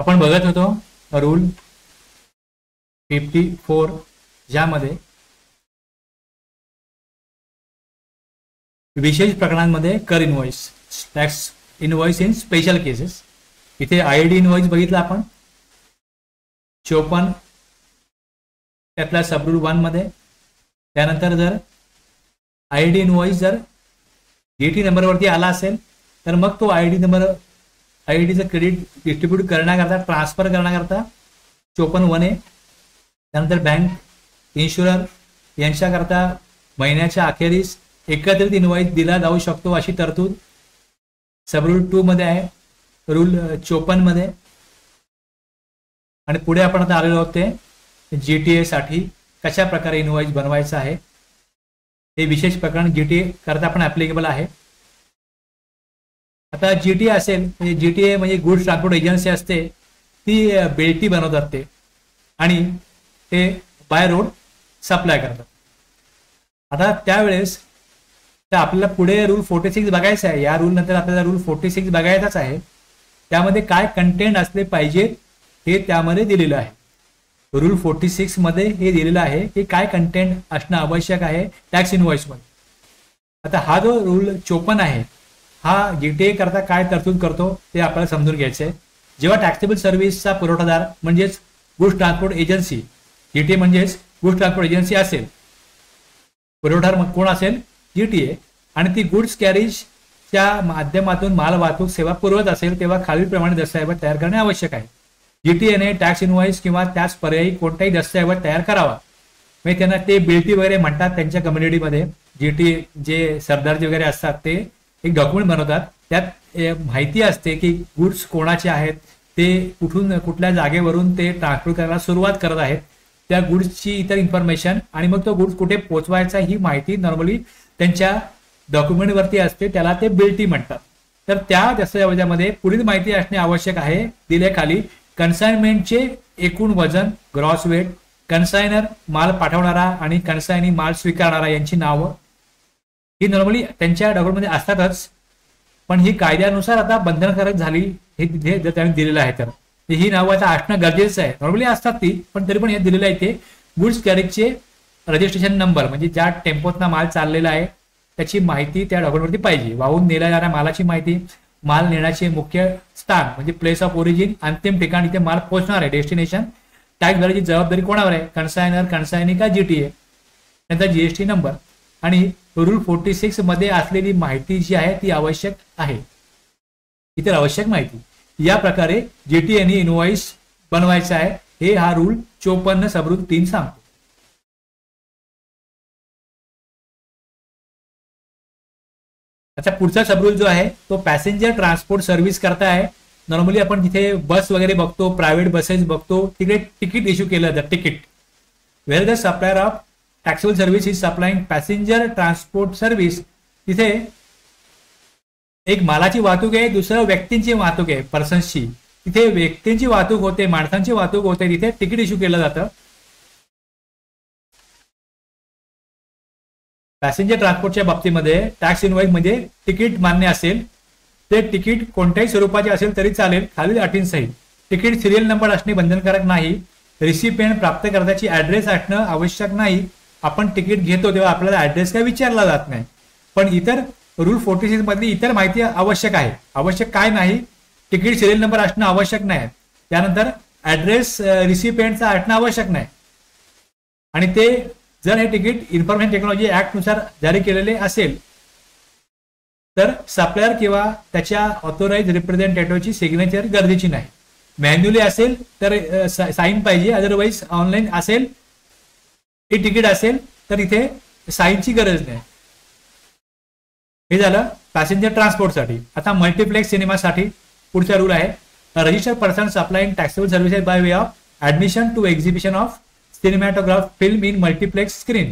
आपण बघत होतो रूल 54 ज्यामध्ये विशेष प्रकरणांमध्ये कर invoice tax invoice in special cases. इथे आयडी इनवॉइस बघितला आपण 54 त्यातला सबरूल 1 मध्ये. त्यानंतर जर आयडी इनवॉइस जर जीटी नंबरवरती आला असेल तर मग तो आयडी नंबर आयडीचं क्रेडिट डिस्ट्रीब्यूट करण्याकरता ट्रान्सफर करण्याकरता 54(1)A. त्यानंतर बँक इन्शुरर यांच्याकरता महिन्याच्या अखेरीस एकत्रित इनवॉइस दिला जाऊ शकतो अशी तरतूद सबरूल 2 मध्ये आहे, रूल 54 मध्ये. आणि पुढे आपण आता आलेलो आहोत ते जीटीए साठी कशा प्रकारे इनवॉइस बनवायचं आहे. हे विशेष प्रकरण जीटीए करता पण ऍप्लिकेबल आहे. आता जीटीए असेल जीटीए म्हणजे गुड्स ट्रान्सपोर्ट एजन्सी असते, ती बेल्टी बनवतात ते आणि ते बाय रोड सप्लाय करतात. आता त्यावेळेस तर आपल्याला पुढे रूल 46 बघायचा आहे. या रूल नंतर आपल्याला रूल 46 बघायचाच आहे. त्यामध्ये काय कंटेंट असले पाहिजे हे त्यामध्ये दिलेलं आहे. रूल 46 मध्ये हे दिलेलं आहे की काय कंटेंट असणं आवश्यक आहे टॅक्स इनवॉइस मध्ये. आता हा जो रूल 54 आहे हा जीटीए करता काय तरतूद करतो ते आपल्याला समजून घ्यायचं आहे. जेव्हा टॅक्सेबल सर्व्हिसचा पुरवठादार म्हणजेच गुड्स ट्रान्सपोर्ट एजन्सी, जीटीए म्हणजेच गुड्स ट्रान्सपोर्ट एजन्सी असेल, पुरवठादार मग कोण असेल जीटीए, आणि ती गुड्स कॅरेजच्या माध्यमातून माल वाहतूक सेवा पुरवत असेल तेव्हा खालीलप्रमाणे दस्तऐवज तयार करणे आवश्यक आहे. जीटीएने टॅक्स इनवॉइस किंवा त्याच पर्यायी कोणताही दस्तऐवज तयार करावा. म्हणजे त्यांना ते बिल्टी वगैरे म्हणतात त्यांच्या कम्युनिटीमध्ये. जीटीए जे सरदारजी वगैरे असतात ते एक डॉक्युमेंट बनवतात, त्यात माहिती असते की गुड्स कोणाचे आहेत, ते कुठून कुठल्या जागेवरून ते ट्रान्सपोर्ट करायला सुरुवात करत आहेत, त्या गुड्सची इतर इन्फॉर्मेशन आणि मग तो गुड्स कुठे पोहोचवायचा ही माहिती नॉर्मली त्यांच्या डॉक्युमेंटवरती असते, त्याला ते बिल्टी म्हणतात. तर त्या दस्तऐवजामध्ये पुढील माहिती असणे आवश्यक आहे दिल्याखाली कन्साइनमेंटचे एकूण वजन ग्रॉस वेट, कन्सायनर माल पाठवणारा आणि कन्सायनी माल स्वीकारणारा यांची नावं ही नॉर्मली त्यांच्या डॉक्युमेंटमध्ये असतातच, पण ही कायद्यानुसार आता बंधनकारक झाली हे तिथे जर त्यांनी दिलेलं आहे तर ही नावं आता असणं गरजेचं आहे. नॉर्मली असतात ती, पण तरी पण हे दिलेलं आहे ते गुड्स कॅरेजचे रजिस्ट्रेशन नंबर म्हणजे ज्या टेम्पोतना माल चाललेला आहे त्याची माहिती त्या डॉक्युमेंटवरती पाहिजे. वाहून नेल्या जाणाऱ्या मालाची माहिती, माल नेण्याचे मुख्य स्थान म्हणजे प्लेस ऑफ ओरिजिन, अंतिम ठिकाण इथे माल पोहोचणार आहे डेस्टिनेशन, टॅक्स भरायची जबाबदारी कोणावर आहे, कन्सायनर, कन्सायनी का जीटीए, त्यांचा जीएसटी नंबर. आणि रूल 46 मध्ये असलेली माहिती जी आहे ती आवश्यक आहे, इतर आवश्यक माहिती. या प्रकारे जीटीएने इनवॉइस बनवायचा आहे हे हा रूल 54 सबरूल 3 सांगतो. अच्छा, पुढचा सबरूल जो आहे तो पॅसेंजर ट्रान्सपोर्ट सर्व्हिस करता आहे. नॉर्मली आपण जिथे बस वगैरे बघतो, प्रायव्हेट बसेस बघतो, तिकडे तिकीट इश्यू केलं जातं, तिकीट. Where the supplier of taxable service is supplying passenger transport service, तिथे एक मालाची वाहतूक आहे, दुसरं व्यक्तींची वाहतूक आहे, पर्सन्सची. तिथे व्यक्तींची वाहतूक होते, माणसांची वाहतूक होते, तिथे तिकीट इश्यू केलं जातं. पॅसेंजर ट्रान्सपोर्टच्या बाबतीमध्ये टॅक्स इनवॉइस म्हणजे तिकीट मान्य असेल, ते तिकीट कोणत्याही स्वरूपाचे असेल तरी चालेल खालील अटींसहित. तिकीट सिरियल नंबर असणे बंधनकारक नाही. रिसिपियंट प्राप्तकर्त्याची ऍड्रेस असणं आवश्यक नाही. आपण तिकीट घेतो तेव्हा आपल्याला ऍड्रेस काय विचारला जात नाही, पण इतर रूल 46 मधली इतर माहिती आवश्यक आहे. आवश्यक काय नाही, तिकीट सिरियल नंबर असणं आवश्यक नाही, त्यानंतर ऍड्रेस रिसिपियंटचा असणं आवश्यक नाही. आणि ते जर हे तिकीट इन्फॉर्मेशन टेक्नॉलॉजी ऍक्ट नुसार जारी केलेले असेल तर सप्लायर किंवा त्याच्या ऑथोराइज रिप्रेझेंटेटिव्हची सिग्नेचर गरजेची नाही. मॅन्युअली असेल तर साईन पाहिजे, अदरवाईज ऑनलाईन असेल, हे तिकीट असेल तर इथे साईनची गरज नाही. हे झालं पॅसेंजर ट्रान्सपोर्टसाठी. आता मल्टिप्लेक्स सिनेमासाठी पुढचा रूल आहे, registered person supplying taxable services by way of admission to exhibition of cinematograph film in multiplex screen.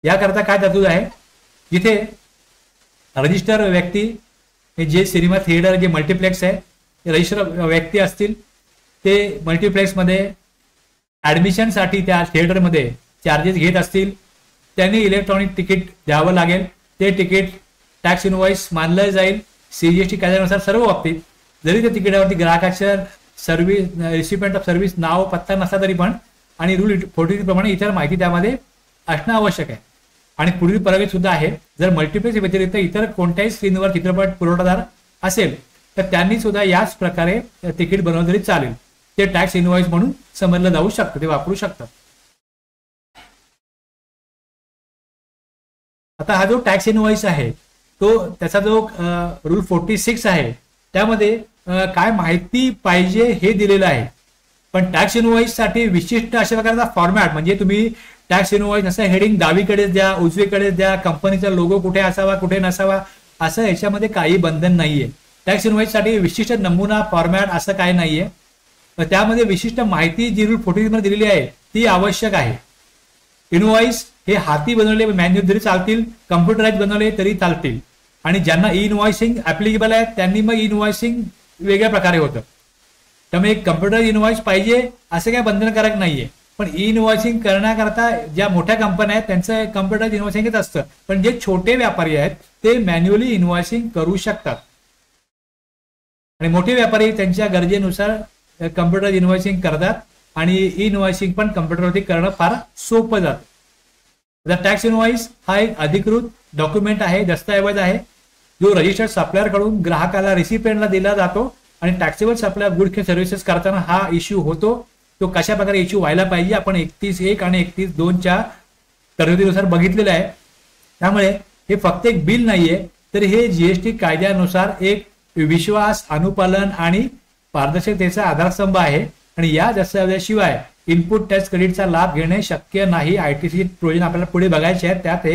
याकरता काय तरतूद आहे, जिथे रजिस्टर व्यक्ती जे सिनेमा थिएटर जे मल्टिप्लेक्स आहे रजिस्टर व्यक्ती असतील ते मल्टिप्लेक्समध्ये ऍडमिशनसाठी त्या थिएटरमध्ये चार्जेस घेत असतील, त्यांनी इलेक्ट्रॉनिक तिकीट द्यावं लागेल. ते तिकीट टॅक्स इनवॉइस मानलं जाईल सीजीएसटी कायद्यानुसार सर्व बाबतीत. जरी त्या तिकिटावरती ग्राहकाच्या सर्व्हिस रिसिपियंट ऑफ सर्व्हिस नाव पत्ता नसला तरी पण आणि रूल 43 प्रमाणे इतर माहिती त्यामध्ये असणं आवश्यक आहे. आणि पुढील परवानगी सुद्धा आहे, जर मल्टिप्लेक्स व्यतिरिक्त इतर कोणत्याही स्क्रीनवर चित्रपट पुरवठादार असेल तर त्यांनी सुद्धा याच प्रकारे तिकीट बनवलं तरी चालेल. ते टॅक्स इनव्हॉइस म्हणून समजलं जाऊ शकतं, ते वापरू शकतात. आता हा जो टॅक्स इनव्हॉइस आहे तो त्याचा जो रूल 46 आहे त्यामध्ये काय माहिती पाहिजे हे दिलेलं आहे. पण टॅक्स इनव्हॉइस साठी विशिष्ट अशा प्रकारचा फॉर्मॅट, म्हणजे तुम्ही टॅक्स इनव्हॉइस असं हेडिंग डावीकडेच द्या, उजवीकडेच द्या, कंपनीचा लोगो कुठे असावा कुठे नसावा असं याच्यामध्ये काही बंधन नाहीये. टॅक्स इनव्हॉइस साठी विशिष्ट नमुना फॉर्मॅट असं काही नाहीये. त्यामध्ये विशिष्ट माहिती जी रूल 46 मध्ये दिलेली आहे ती आवश्यक आहे. इनव्हॉइस हे हाती बनवले मॅन्युअल जरी चालतील, कम्प्युटराइज बनवले तरी चालतील. आणि ज्यांना ई इनव्हॉइसिंग ऍप्लिकेबल आहे त्यांनी मग इनव्हॉइसिंग वेगळ्या प्रकारे होतं. त्यामुळे कम्प्युटर इनव्हॉइस पाहिजे असं काही बंधनकारक नाहीये. पण ई इनव्हॉइसिंग करण्याकरता ज्या मोठ्या कंपन्या आहेत त्यांचं कम्प्युटर इनव्हॉइसिंगच असतं. पण जे छोटे व्यापारी आहेत ते मॅन्युअली इनव्हॉइसिंग करू शकतात. आणि मोठे व्यापारी त्यांच्या गरजेनुसार कम्प्युटर इनव्हॉइसिंग करतात आणि ई इनव्हॉइसिंग पण कम्प्युटरवरती करणं फार सोपं जातं. टॅक्स इनव्हॉइस हा एक अधिकृत डॉक्युमेंट आहे, दस्तऐवज आहे, जो रजिस्टर्ड सप्लायर कडून ग्राहकाला रिसिपियंटला दिला जातो. आणि टॅक्सेबल सप्लाय गुड किंवा सर्व्हिसेस करताना हा इश्यू होतो. तो कशा प्रकारे इश्यू व्हायला पाहिजे आपण 31(1) आणि 31(2) तरतुदीनुसार बघितलेलं आहे. त्यामुळे हे फक्त एक बिल नाहीये, तर हे जीएसटी कायद्यानुसार एक विश्वास, अनुपालन आणि पारदर्शकतेचा आधारस्तंभ आहे. आणि या दस्तऐवजाशिवाय इनपुट टॅक्स क्रेडिटचा लाभ घेणे शक्य नाही. आयटीसी प्रोविजन आपल्याला पुढे बघायचे आहे. त्यात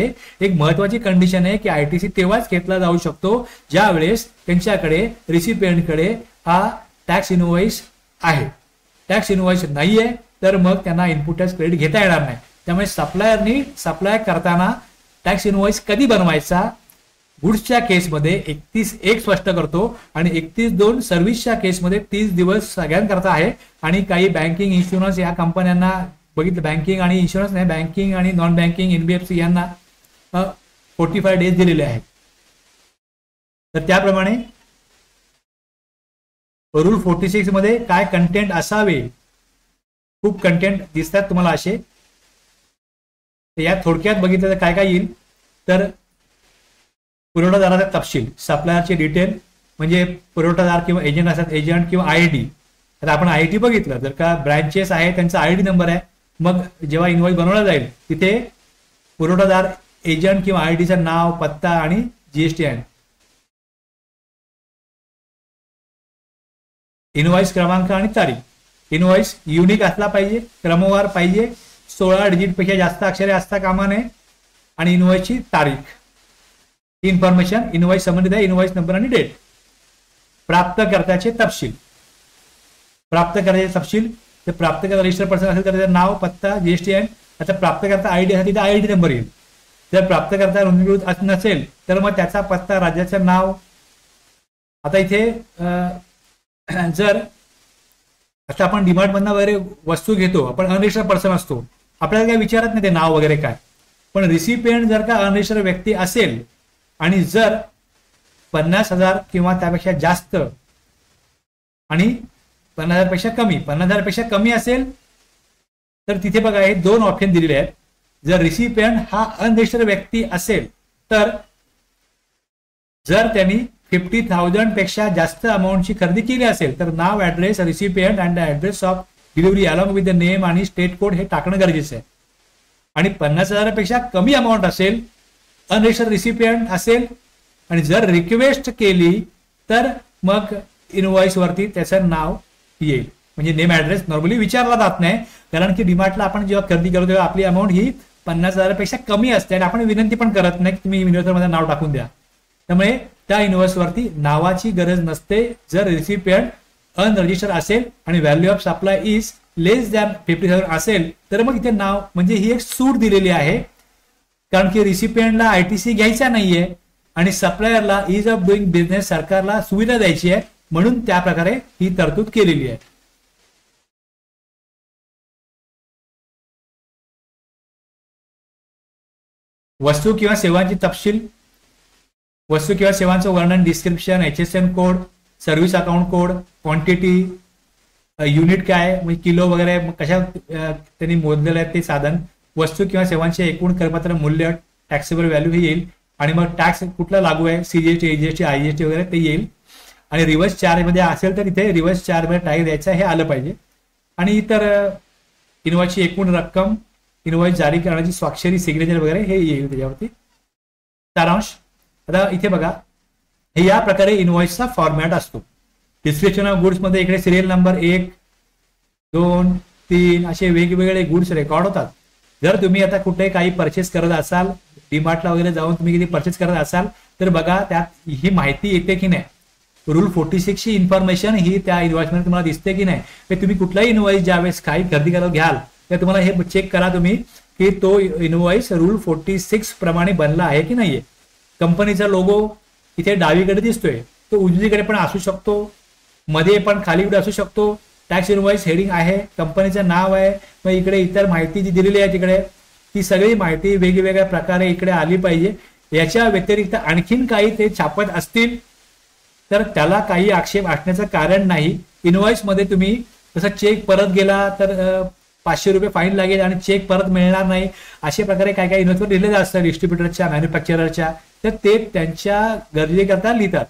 एक महत्वाची कंडिशन आहे की आयटीसी तेव्हाच घेतला जाऊ शकतो ज्या वेळेस त्यांच्याकडे रिसिपियंटकडे हा टॅक्स इनव्हॉइस आहे. टॅक्स इनव्हॉइस नाहीये तर मग त्यांना इनपुट टॅक्स क्रेडिट घेता येणार नाही. त्यामुळे सप्लायरनी सप्लाय करताना टॅक्स इनव्हॉइस कधी बनवायचा गुड्सच्या केसमध्ये 31(1) स्पष्ट करतो आणि 31(2) सर्व्हिसच्या केसमध्ये 30 दिवस सगळ्यांकरता आहे. आणि काही बँकिंग, इन्शुरन्स या कंपन्यांना बघितलं, बँकिंग आणि इन्शुरन्स नाही, बँकिंग आणि नॉन बँकिंग एनबीएफसी यांना 45 डेज दिलेले आहेत. तर त्याप्रमाणे रूल 46 मध्ये काय कंटेंट असावे, खूप कंटेंट दिसतात तुम्हाला असे. या थोडक्यात बघितलं तर काय काय येईल तर पुरवठादाराचा तपशील, सप्लायरचे डिटेल, म्हणजे पुरवठादार किंवा एजंट असतात, एजंट किंवा आयडी. आता आपण आयडी बघितलं, जर का ब्रँचेस आहे त्यांचा आयडी नंबर आहे, मग जेव्हा इनव्हॉइस बनवला जाईल तिथे पुरवठादार, एजंट किंवा आयडीचं नाव, पत्ता आणि जीएसटी आहे. इनव्हॉइस क्रमांक आणि तारीख. इनव्हॉइस युनिक असला पाहिजे, क्रमवार पाहिजे, 16 डिजिट पेक्षा जास्त अक्षरे असता कामा नये. आणि इनव्हॉइसची तारीख, इन्फॉर्मेशन इनव्हॉइस संबंधित आहे, इनव्हॉइस नंबर आणि डेट. प्राप्तकर्त्याचे तपशील. प्राप्तकर्त्याचे तपशील, तर प्राप्तकर्ता रजिस्टर पर्सन असेल तर त्याचं नाव, पत्ता, जीएसटी आहे. आता प्राप्तकर्ता आयडी असेल तिथे आयडी नंबर येईल. जर प्राप्तकर्ता नोंदणीकृत नसेल तर मग त्याचा पत्ता, राज्याचं नाव. आता इथे जर आता आपण डीमार्ट मधनं वगैरे वस्तू घेतो, आपण अनरजिस्टर्ड पर्सन असतो, आपल्याला काही विचारत नाही ते नाव वगैरे काय. पण रिसिपियंट जर का अनरजिस्टर्ड व्यक्ती असेल आणि जर 50,000 किंवा त्यापेक्षा जास्त आणि 50,000 पेक्षा कमी, 50,000 पेक्षा कमी असेल तर तिथे बघा हे 2 ऑप्शन दिलेले आहेत. जर रिसिपियंट हा अनरजिस्टर्ड व्यक्ती असेल तर जर त्यांनी 50,000 पेक्षा जास्त अमाऊंटची खरेदी केली असेल तर नाव, address, recipient and address of delivery along with the name आणि स्टेट कोड हे टाकणं गरजेचं आहे. आणि 50,000 पेक्षा कमी अमाऊंट असेल, अनरजिस्टर्ड रिसिपियंट असेल आणि जर रिक्वेस्ट केली तर मग इनव्हॉइस वरती त्याचं नाव येईल. म्हणजे नेम, ऍड्रेस नॉर्मली विचारला जात नाही, कारण की डीमार्टला आपण जेव्हा खरेदी करतो तेव्हा आपली अमाऊंट ही 50,000 पेक्षा कमी असते आणि आपण विनंती पण करत नाही की तुम्ही इन्व्हॉइसमध्ये नाव टाकून द्या. त्यामुळे त्या इनव्हॉइस वरती नावाची गरज नसते जर रिसिपियंट अनरजिस्टर्ड असेल आणि value of supply is less than 50,000 असेल तर मग इथे नाव, म्हणजे ही एक सूट दिलेली आहे. कारण की रिसिपियंटला आयटीसी घ्यायचा नाहीये आणि सप्लायरला इज ऑफ डुईंग बिझनेस सरकारला सुविधा द्यायची आहे, म्हणून त्या प्रकारे ही तरतूद केलेली आहे. वस्तू किंवा सेवांची तपशील. वस्तू किंवा सेवांचं वर्णन, description, HSN code, service account code, quantity, unit काय म्हणजे किलो वगैरे कशा त्यांनी मोजलेलं आहे ते साधन, वस्तू किंवा सेवांचे एकूण करपात्र मूल्य टॅक्सेबल व्हॅल्यू हे येईल, आणि मग टॅक्स कुठला लागू आहे सीजीएसटी एजीएसटी आयजीएसटी वगैरे ते येईल, आणि रिव्हर्स चार्ज मध्ये असेल तर इथे रिव्हर्स चार्ज मध्ये टॅक्स द्यायचा हे आलं पाहिजे, आणि इतर इनवॉइसची एकूण रक्कम, इनवॉइस जारी करण्याची स्वाक्षरी सिग्नेचर वगैरे हे येईल त्याच्यावरती सारांश. आता इथे बघा हे या प्रकारे इनवॉइसचा फॉर्मॅट असतो. डिस्क्रिप्शन ऑफ गुड्स मध्ये इकडे सिरियल नंबर 1, 2, 3 असे वेगवेगळे गुड्स रेकॉर्ड होतात. जर तुम्ही आता कुठे काही परचेस करत असाल, डीमार्टला वगैरे जाऊन तुम्ही किती परचेस करत असाल तर बघा त्यात ही माहिती येते की नाही, रूल 46 ची इन्फॉर्मेशन ही त्या इनवॉइसमध्ये तुम्हाला दिसते की नाही. तर तुम्ही कुठलाही इनवॉइस ज्यावेळेस काही खरेदी करायला घ्याल तर तुम्हाला हे चेक करा तुम्ही की तो इनवॉइस रूल 46 प्रमाणे बनला आहे की नाहीये. कंपनीचा लोगो इथे डावीकडे दिसतोय, तो उजवीकडे पण असू शकतो, मध्ये पण खालीकडे असू शकतो. टॅक्स इनवॉइस हेडिंग आहे, कंपनीचं नाव आहे, मग इकडे इतर माहिती जी दिलेली आहे तिकडे ती सगळी माहिती वेगवेगळ्या प्रकारे इकडे आली पाहिजे. याच्या व्यतिरिक्त आणखीन काही ते छापत असतील तर त्याला काही आक्षेप असण्याचं कारण नाही. इनवॉइस मध्ये तुम्ही जसं चेक परत गेला तर 500 रुपये फाईन लागेल आणि चेक परत मिळणार नाही, अशा प्रकारे काय काय इनवॉइसवर लिहिलेलं असतं डिस्ट्रीब्युटरच्या मॅन्युफॅक्चररच्या, तर ते त्यांच्या गरजेकरता लिहितात.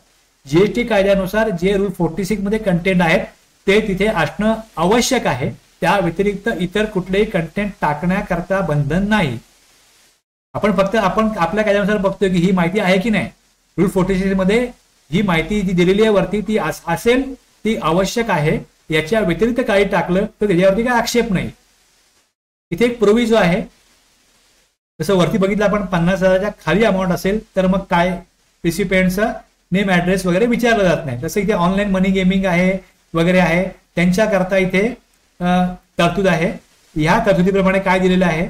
जीएसटी कायद्यानुसार जे रूल 46 मध्ये कंटेंट आहेत ते तिथे असणं आवश्यक आहे. त्या व्यतिरिक्त इतर कुठलेही कंटेंट टाकण्याकरता बंधन नाही. आपण फक्त आपल्या कायद्यानुसार बघतोय की ही माहिती आहे की नाही. रूल 46 मध्ये ही माहिती जी दिलेली आहे वरती ती असेल, ती आवश्यक आहे. याच्या व्यतिरिक्त काही टाकलं तर त्याच्यावरती काही आक्षेप नाही. इथे एक प्रोव्हिजो आहे, जसं वरती बघितलं आपण 50,000च्या खाली अमाऊंट असेल तर मग काय रिसिपेंटचं नेम ऍड्रेस वगैरे विचारलं जात नाही. तसं इथे ऑनलाईन मनी गेमिंग आहे वगैरे आहे त्यांच्याकरता इथे तरतूद आहे. ह्या तरतुदीप्रमाणे काय दिलेलं आहे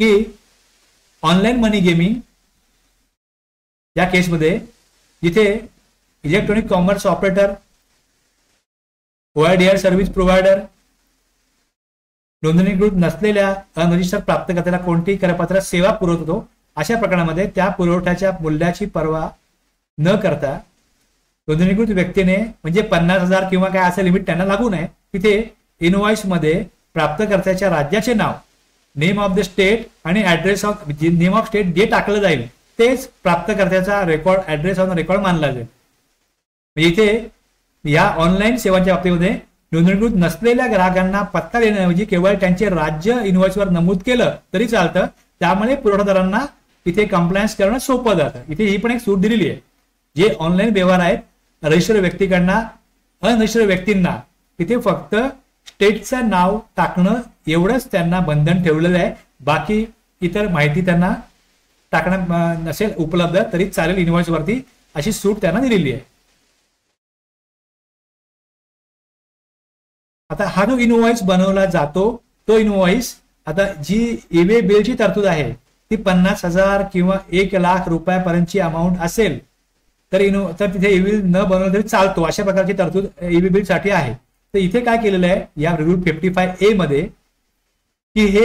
की ऑनलाईन मनी गेमिंग या केसमध्ये जिथे electronic commerce operator, OIDAR service provider, नोंदणीकृत नसलेल्या अनरजिस्टर्ड प्राप्तकर्त्याला कोणतीही करपात्र सेवा पुरवतो अशा प्रकरणामध्ये त्या पुरवठ्याच्या मूल्याची पर्वा न करता नोंदणीकृत व्यक्तीने म्हणजे 50,000 किंवा काय असं लिमिट त्यांना लागू नये, तिथे इनवॉइस मध्ये प्राप्तकर्त्याच्या राज्याचे नाव, नेम ऑफ द स्टेट आणि address of name of state जे टाकलं जाईल तेच प्राप्तकर्त्याचा रेकॉर्ड, ऍड्रेस ऑन रेकॉर्ड मानला जाईल. इथे या ऑनलाईन सेवांच्या बाबतीमध्ये नोंदणीकृत नसलेल्या ग्राहकांना पत्ता देण्याऐवजी केवळ त्यांचे राज्य इनवॉइसवर नमूद केलं तरी चालतं. त्यामुळे पुरवठादारांना इथे कंप्लायन्स करणं सोपं जातं. इथे ही पण एक सूट दिलेली आहे. जे ऑनलाईन व्यवहार आहेत रजिस्टर्ड व्यक्तीकडनं अनरजिस्टर्ड व्यक्तींना तिथे फक्त स्टेटचं नाव टाकणं एवढंच त्यांना बंधन ठेवलेलं आहे. बाकी इतर माहिती त्यांना टाकणं नसेल उपलब्ध तरी चालेल इनवॉइस वरती, अशी सूट त्यांना दिलेली आहे. आता हा जो इनवॉइस बनवला जातो तो इनवॉइस आता जी ईवे बिलची तरतूद आहे ती 50,000 किंवा 1,00,000 रुपयापर्यंतची अमाऊंट असेल तर तिथे ईबिल न बनवलं तरी चालतो. अशा प्रकारची तरतूद ईबी बिल साठी आहे. तर इथे काय केलेलं आहे या रूल 55A मध्ये की हे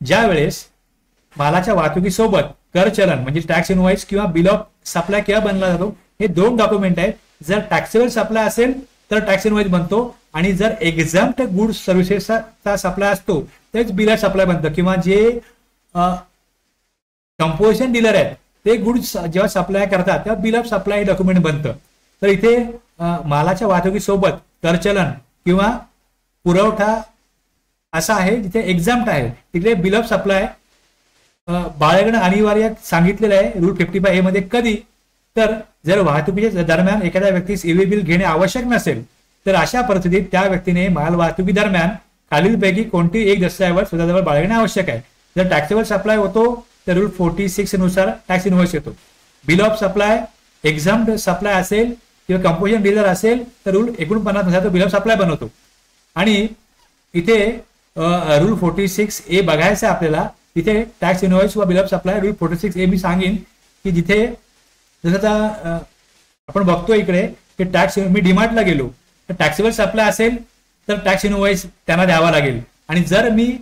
ज्या वेळेस मालाच्या वाहतुकीसोबत कर चलन म्हणजे टॅक्स इनवॉइस किंवा बिल ऑफ सप्लाय केव्हा बनला जातो, हे 2 डॉक्युमेंट आहेत. जर टॅक्सेबल सप्लाय असेल तर टॅक्स इनवॉइस बनतो, आणि जर एक्झाम्प्ट गुड्स सर्व्हिसेसचा सप्लाय असतो तेच बिल ऑफ सप्लाय बनतं, किंवा जे कंपोजिशन डीलर आहेत ते गुड्स जेव्हा सप्लाय करतात तेव्हा बिल ऑफ सप्लाय डॉक्युमेंट बनतं. तर इथे मालाच्या वाहतुकीसोबत करचलन किंवा पुरवठा असा आहे जिथे एक्झाम्प्ट आहे तिकडे बिल ऑफ सप्लाय बाळगणं अनिवार्य सांगितलेलं आहे रूल 55A मध्ये. कधी तर जर वाहतुकीच्या दरम्यान एखाद्या व्यक्तीस ईवी बिल घेणे आवश्यक नसेल तर अशा परिस्थितीत त्या व्यक्तीने माल वाहतुकी दरम्यान खालीलपैकी कोणती एक दस्तऐवज स्वतःजवळ बाळगणे आवश्यक आहे. जर टॅक्सेबल सप्लाय होतो तर रूल 46 नुसार टॅक्स इनवॉइस येतो. बिल ऑफ सप्लाय एक्झाम्प्ट सप्लाय असेल किंवा कंपोजिशन डीलर असेल तर रूल 49 नुसार तो बिल ऑफ सप्लाय बनवतो. आणि इथे रूल 46A बघायचं आपल्याला, तिथे टॅक्स इनवॉइस व bill of supply rule 46A मी सांगेन की जिथे जसं आपण बघतो इकडे की टॅक्स मी डीमार्टला गेलो तर टॅक्सेबल सप्लाय असेल तर टॅक्स इनवॉइस त्यांना द्यावा लागेल, आणि जर मी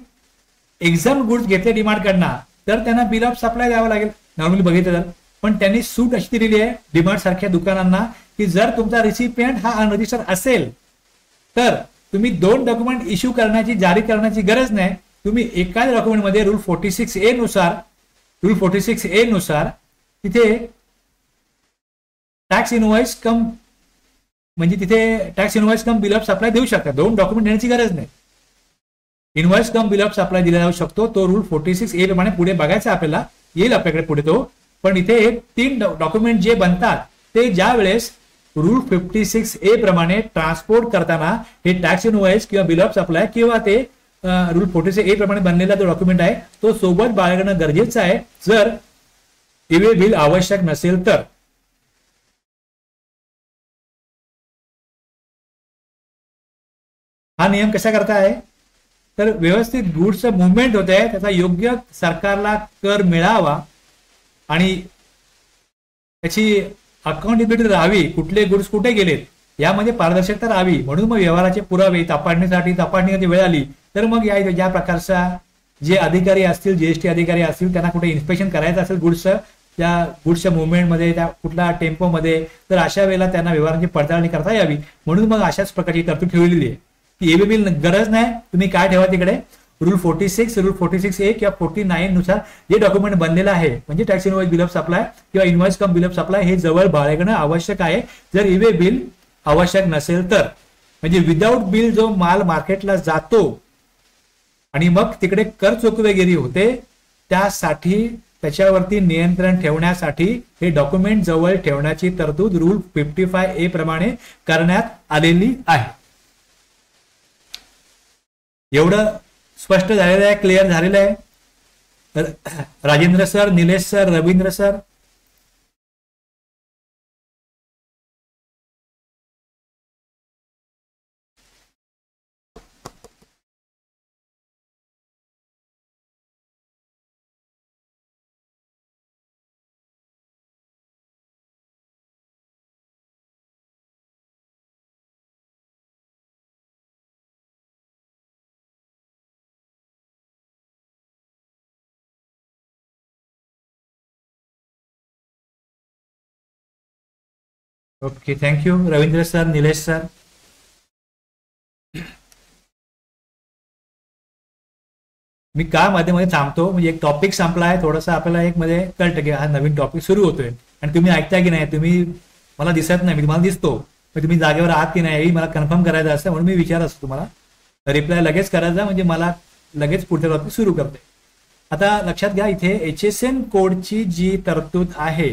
एक्झाम्प्ट गुड्स घेतले डीमार्टकडनं तर त्यांना बिल ऑफ सप्लाय द्यावा लागेल नॉर्मली बघितलं तर. पण त्यांनी सूट अशी दिलेली आहे डीमार्ट सारख्या दुकानांना की जर तुमचा रिसिपियंट हा अनरजिस्टर्ड असेल तर तुम्ही 2 डॉक्युमेंट इश्यू करण्याची जारी करण्याची गरज नाही. तुम्ही एकाच डॉक्युमेंटमध्ये रूल 46A नुसार तिथे टॅक्स इनवॉइस कम म्हणजे तिथे tax invoice cum bill of supply देऊ शकता. 2 डॉक्युमेंट देण्याची गरज नाही. Invoice cum bill of supply दिला जाऊ शकतो. तो रूल 46A प्रमाणे पुढे बघायचा आपल्याला, येईल आपल्याकडे पुढे तो. पण इथे हे 3 डॉक्युमेंट जे बनतात ते ज्या वेळेस रूल 56A प्रमाणे ट्रान्सपोर्ट करताना हे टॅक्स इनवॉइस किंवा बिल ऑफ सप्लाय किंवा ते रूल 46A प्रमाणे बनलेला जो डॉक्युमेंट आहे तो सोबत बाळगणं गरजेचं आहे, जर ईवे बिल आवश्यक नसेल तर. हा नियम कसा करता आहे तर व्यवस्थित गुड्सचं मुवमेंट होत आहे, त्याचा योग्य सरकारला कर मिळावा आणि त्याची अकाउंटेबिलिटी राहावी, कुठले गुड्स कुठे गेलेत यामध्ये पारदर्शकता राहावी. म्हणून मग व्यवहाराचे पुरावे तपासणीची वेळ आली तर मग या प्रकारचा जे अधिकारी असतील, जीएसटी अधिकारी असतील, त्यांना कुठे इन्स्पेक्शन करायचं असेल गुड्सचं, त्या गुड्सच्या मुवमेंटमध्ये, त्या कुठल्या टेम्पोमध्ये, तर अशा वेळेला त्यांना व्यवहारांची पडताळणी करता यावी. म्हणून मग अशाच प्रकारची तरतूद ठेवलेली आहे की ईवे बिल गरज नाही. तुम्ही काय ठेवा तिकडे रूल 46A किंवा 49 नुसार जे डॉक्युमेंट बनलेलं आहे म्हणजे tax invoice bill of supply किंवा invoice cum bill of supply हे जवळ बाळगणं आवश्यक आहे, जर ईवे बिल आवश्यक नसेल तर. म्हणजे विदाऊट बिल जो माल मार्केटला जातो आणि मग तिकडे कर चुकवेगिरी होते, त्यासाठी त्याच्यावरती नियंत्रण ठेवण्यासाठी हे डॉक्युमेंट जवळ ठेवण्याची तरतूद रूल 55A प्रमाणे करण्यात आलेली आहे. एवढं स्पष्ट झालेलं आहे, क्लिअर झालेलं आहे. Rajendra sir, Nilesh sir, Ravindra sir. Okay, thank you Ravindra sir, Nilesh sir. मी का मध्ये थांबतो म्हणजे एक टॉपिक संपला आहे, थोडासा आपल्याला एक मध्ये कळतं की हा नवीन टॉपिक सुरू होतोय आणि तुम्ही ऐकता की नाही, तुम्ही मला दिसत नाही, मी तुम्हाला दिसतो, पण तुम्ही जागेवर आहात की नाही मला कन्फर्म करायचं असतं, म्हणून मी विचारत असतो तुम्हाला. रिप्लाय लगेच करायचा म्हणजे मला लगेच पुढच्या टॉपिक सुरू करते. आता लक्षात घ्या, इथे HSN कोडची जी तरतूद आहे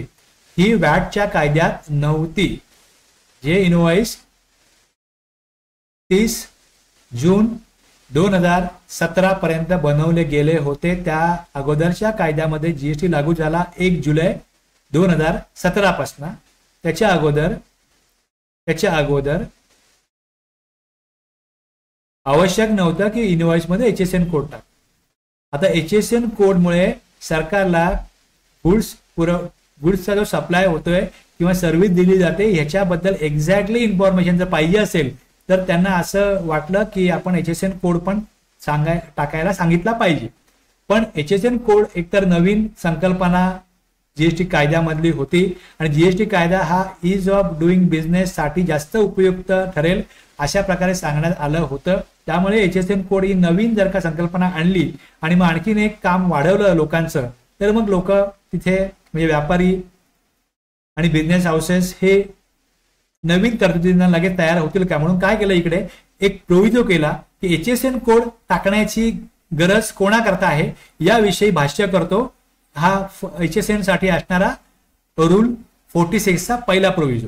ही वॅटच्या कायद्यात नव्हती. जे इनवॉइस 30 जून 2017 पर्यंत बनवले गेले होते त्या अगोदरच्या कायद्यामध्ये जीएसटी लागू झाला 1 जुलै 2017 पासून. त्याच्या अगोदर आवश्यक नव्हतं की इनवॉइस मध्ये HSN कोड टाक. आता HSN कोडमुळे सरकारला गुड्सचा जो सप्लाय होतोय किंवा सर्व्हिस दिली जाते ह्याच्याबद्दल एक्झॅक्टली इन्फॉर्मेशन जर पाहिजे असेल तर त्यांना असं वाटलं की आपण HSN कोड पण टाकायला सांगितला पाहिजे. पण HSN कोड एकतर नवीन संकल्पना जीएसटी कायद्यामधली होती आणि जीएसटी कायदा हा इज ऑफ डुईंग बिझनेस साठी जास्त उपयुक्त ठरेल अशा प्रकारे सांगण्यात आलं होतं. त्यामुळे HSN कोड ही नवीन जर का संकल्पना आणली आणि मग आणखीन एक काम वाढवलं लोकांचं, तर मग लोक तिथे म्हणजे व्यापारी आणि बिझनेस हाऊसेस हे नवीन तरतुदींना लगेच तयार होतील का, म्हणून काय केलं इकडे एक प्रोव्हिजो केला की HSN कोड टाकण्याची गरज कोणाकरता आहे याविषयी भाष्य करतो हा HSN साठी असणारा रूल 46 चा पहिला प्रोव्हिजो.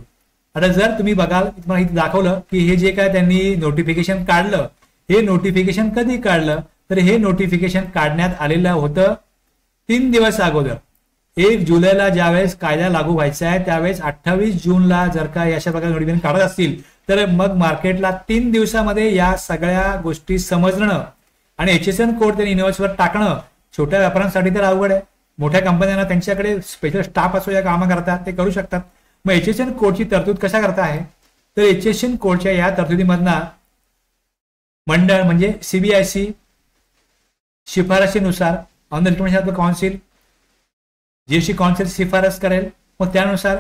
आता जर तुम्ही बघाल, तुम्हाला इथे दाखवलं की हे जे काय त्यांनी नोटिफिकेशन काढलं, हे नोटिफिकेशन कधी काढलं तर हे नोटिफिकेशन काढण्यात आलेलं होतं 3 दिवस अगोदर. 1 जुलैला ज्यावेळेस कायदा लागू व्हायचा आहे त्यावेळेस 28 जूनला जर का अशा प्रकारे नोटिफिकेशन काढत असतील तर मग मार्केटला 3 दिवसामध्ये या सगळ्या गोष्टी समजणं आणि HSN कोड त्यांनी इनवॉइसवर टाकणं छोट्या व्यापाऱ्यांसाठी तर अवघड आहे. मोठ्या कंपन्यांना त्यांच्याकडे स्पेशल स्टाफ असो या कामं करतात, ते करू शकतात. मग HSN कोडची तरतूद कशा करता आहे तर HSN कोडच्या या तरतुदीमधना मंडळ म्हणजे CBIC शिफारशीनुसार on the recommendation of the council GST council शिफारस करेल, मग त्यानुसार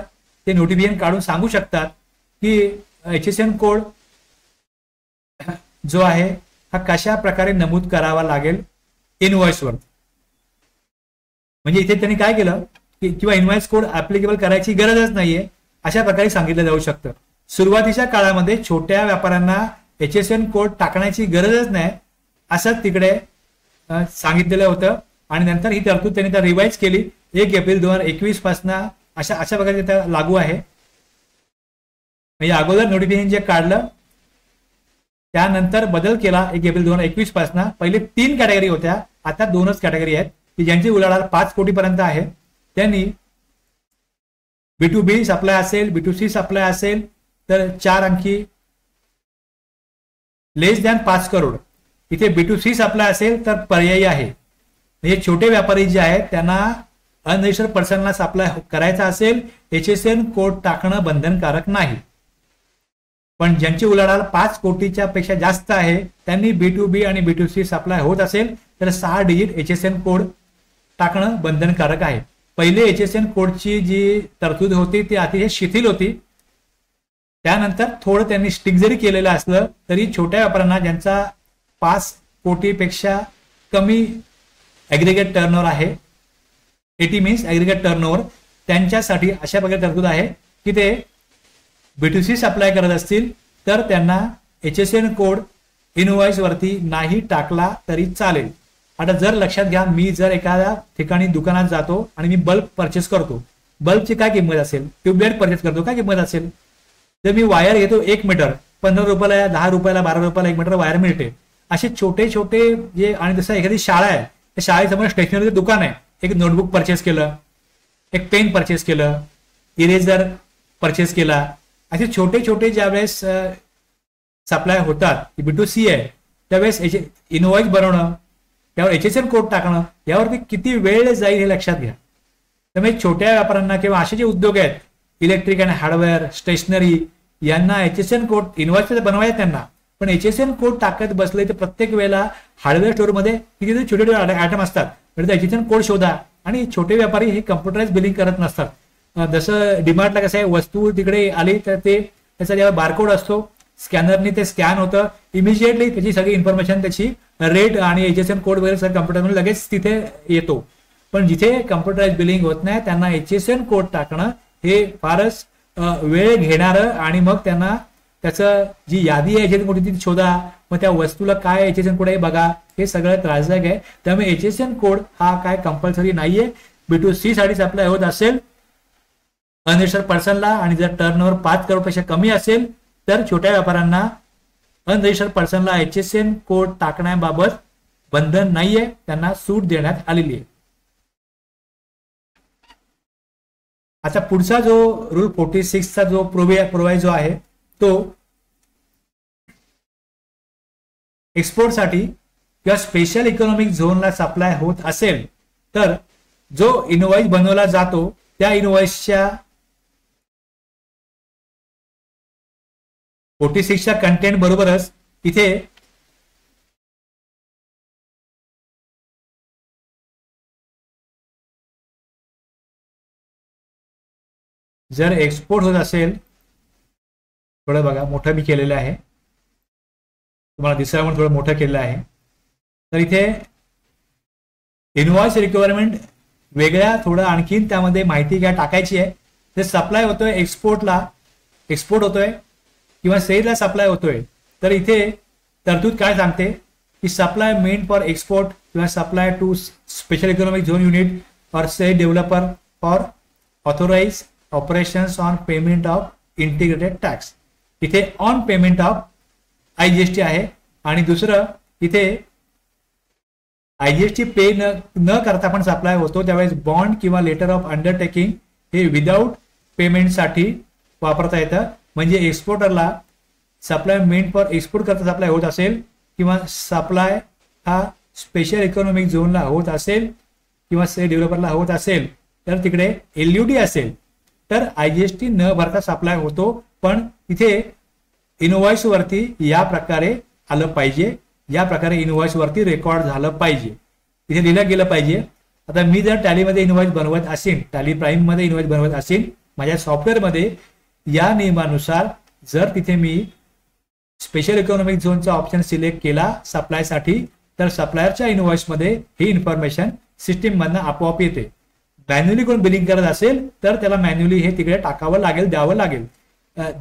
ते नोटिफिकेशन काढून सांगू शकतात की HSN कोड जो आहे हा कशा प्रकारे नमूद करावा लागेल इनव्हॉइसवर. म्हणजे इथे त्यांनी काय केलं की किंवा इनव्हॉइस कोड ऍप्लिकेबल करायची गरजच नाहीये अशा प्रकारे सांगितलं जाऊ शकतं. सुरुवातीच्या काळामध्ये छोट्या व्यापाऱ्यांना HSN कोड टाकण्याची गरजच नाही असं तिकडे सांगितलेलं होतं आणि नंतर ही तरतूद त्यांनी त्या रिवाइज केली 1 एप्रिल 2021 पासून अशा प्रकारे त्या लागू आहे. म्हणजे अगोदर नोटिफिकेशन जे काढलं त्यानंतर बदल केला 1 एप्रिल 2021 पासून. पहिले 3 कॅटेगरी होत्या, आता 2च कॅटेगरी आहेत की ज्यांची उलाढाल 5 कोटीपर्यंत आहे. त्यांनी B2B सप्लाय असेल, B2C सप्लाय असेल तर 4 अंकी लेस दॅन 5 करोड. इथे B2C सप्लाय असेल तर पर्यायी आहे. म्हणजे छोटे व्यापारी जे आहेत त्यांना अनरजिस्टर्ड पर्सनला सप्लाय करायचा असेल HSN कोड टाकणं बंधनकारक नाही. पण ज्यांची उलाढाल 5 कोटीच्या पेक्षा जास्त आहे त्यांनी B2B आणि B2C सप्लाय होत असेल तर 6 डिजिट HSN कोड टाकणं बंधनकारक आहे. पहिले HSN कोडची जी तरतूद होती ती अतिशय शिथिल होती. त्यानंतर थोडं त्यांनी स्टिक जरी केलेलं असलं तरी छोट्या व्यापाऱ्यांना ज्यांचा 5 कोटीपेक्षा कमी ॲग्रिगेट टर्नओव्हर आहे, 80 मीन्स ॲग्रिगेट टर्नओव्हर, त्यांच्यासाठी अशा प्रकारे तरतूद आहे की ते B2C सप्लाय करत असतील तर त्यांना HSN कोड इनव्हॉइस वरती नाही टाकला तरी चालेल. आता जर लक्षात घ्या, मी जर एखाद्या ठिकाणी दुकानात जातो आणि मी बल्ब परचेस करतो, बल्बची काय किंमत असेल, ट्यूबलाईट परचेस करतो काय किंमत असेल, तर मी वायर घेतो 1 मीटर 15 रुपयाला, 10 रुपयाला, 12 रुपयाला 1 मीटर वायर मिळते. असे छोटे छोटे जे, आणि जसं एखादी शाळा आहे त्या शाळेसमोर स्टेशनरीचं दुकान आहे, एक नोटबुक परचेस केलं, एक पेन परचेस केलं, इरेजर परचेस केला, असे छोटे छोटे ज्यावेळेस सप्लाय होतात B2C आहे त्यावेळेस इनव्हॉइस बनवणं, त्यावर HSN कोड टाकणं यावरती किती वेळ जाईल हे लक्षात घ्या. त्यामुळे छोट्या व्यापाऱ्यांना किंवा असे जे उद्योग आहेत इलेक्ट्रिक आणि हार्डवेअर, स्टेशनरी, यांना HSN कोड इनव्हॉइस बनवायचं त्यांना, पण HSN कोड टाकत बसले तर प्रत्येक वेळेला हार्डवेअर स्टोअरमध्ये किती छोटे छोटे आयटम असतात, म्हणजे HSN कोड शोधा. आणि छोटे व्यापारी हे कम्प्युटराइज बिलिंग करत नसतात. जसं डीमार्टला कसं आहे, वस्तू तिकडे आली तर ते त्याचा जेव्हा बारकोड असतो स्कॅनरनी ते स्कॅन होतं, इमिजिएटली त्याची सगळी इन्फॉर्मेशन, त्याची रेट आणि HSN कोड वगैरे सगळं कम्प्युटरमध्ये लगेच तिथे येतो. पण जिथे कम्प्युटराइज बिलिंग होत नाही त्यांना HSN कोड टाकणं हे फारच वेळ घेणारं, आणि मग त्यांना त्याचं जी यादी आहे HSN कोड ती शोधा, मग त्या वस्तूला काय HSN कोड आहे बघा, हे सगळं त्रासदायक आहे. त्यामुळे HSN कोड हा काय कंपल्सरी नाहीये. B2C साठी सप्लाय होत असेल अनरजिस्टर्ड पर्सनला आणि जर टर्नओव्हर 5 करोडपेक्षा कमी असेल तर छोट्या व्यापाऱ्यांना अनरजिस्टर्ड पर्सनला HSN कोड टाकण्याबाबत बंधन नाहीये, त्यांना सूट देण्यात आलेली आहे. आता पुढचा जो रूल 46 चा जो प्रोव्हाइजो आहे तो एक्सपोर्टसाठी किंवा स्पेशल इकॉनॉमिक झोनला सप्लाय होत असेल तर जो इनव्हॉइस बनवला जातो त्या इनव्हॉइसच्या 46 च्या कंटेंट बरोबरच इथे जर एक्सपोर्ट होत असेल, थोडं बघा मोठं मी केलेलं आहे, तुम्हाला दिसायला म्हणून थोडं मोठं केलेलं आहे, तर इथे इनव्हॉइस रिक्वायरमेंट वेगळ्या थोडं आणखीन त्यामध्ये माहिती काय टाकायची आहे. ते सप्लाय होतोय एक्सपोर्टला, एक्सपोर्ट होतोय किंवा सेलला सप्लाय होतोय, तर इथे तरतूद काय सांगते की सप्लाय मेंट फॉर एक्सपोर्ट किंवा supply to special economic zone unit or SEZ developer for authorised operations on payment of integrated tax. इथे ऑन पेमेंट ऑफ IGST आहे, आणि दुसरं इथे IGST पे न करता पण सप्लाय होतो त्यावेळेस बॉन्ड किंवा लेटर ऑफ अंडरटेकिंग हे विदाऊट पेमेंटसाठी वापरता येतं. म्हणजे एक्सपोर्टरला सप्लाय मेंट फॉर एक्सपोर्ट करता सप्लाय होत असेल किंवा सप्लाय हा स्पेशल इकॉनॉमिक झोनला होत असेल किंवा सेल डेव्हलपरला होत असेल तर तिकडे LUT असेल तर IGST न भरता सप्लाय होतो. पण इथे इनव्हॉइस वरती या प्रकारे आलं पाहिजे, या प्रकारे इनव्हॉइस वरती रेकॉर्ड झालं पाहिजे, इथे लिहिलं गेलं पाहिजे. आता मी जर टॅलीमध्ये इनव्हॉइस बनवत असेल, टॅली प्राईम मध्ये इनव्हॉइस बनवत असेल माझ्या सॉफ्टवेअरमध्ये, या नियमानुसार जर तिथे मी स्पेशल इकॉनॉमिक झोनचा ऑप्शन सिलेक्ट केला सप्लायसाठी तर सप्लायरच्या इनव्हॉइसमध्ये ही इन्फॉर्मेशन सिस्टीम मधनं आपोआप येते. मॅन्युअली कोण बिलिंग करत असेल तर त्याला मॅन्युअली हे तिकडे टाकावं लागेल, द्यावं लागेल.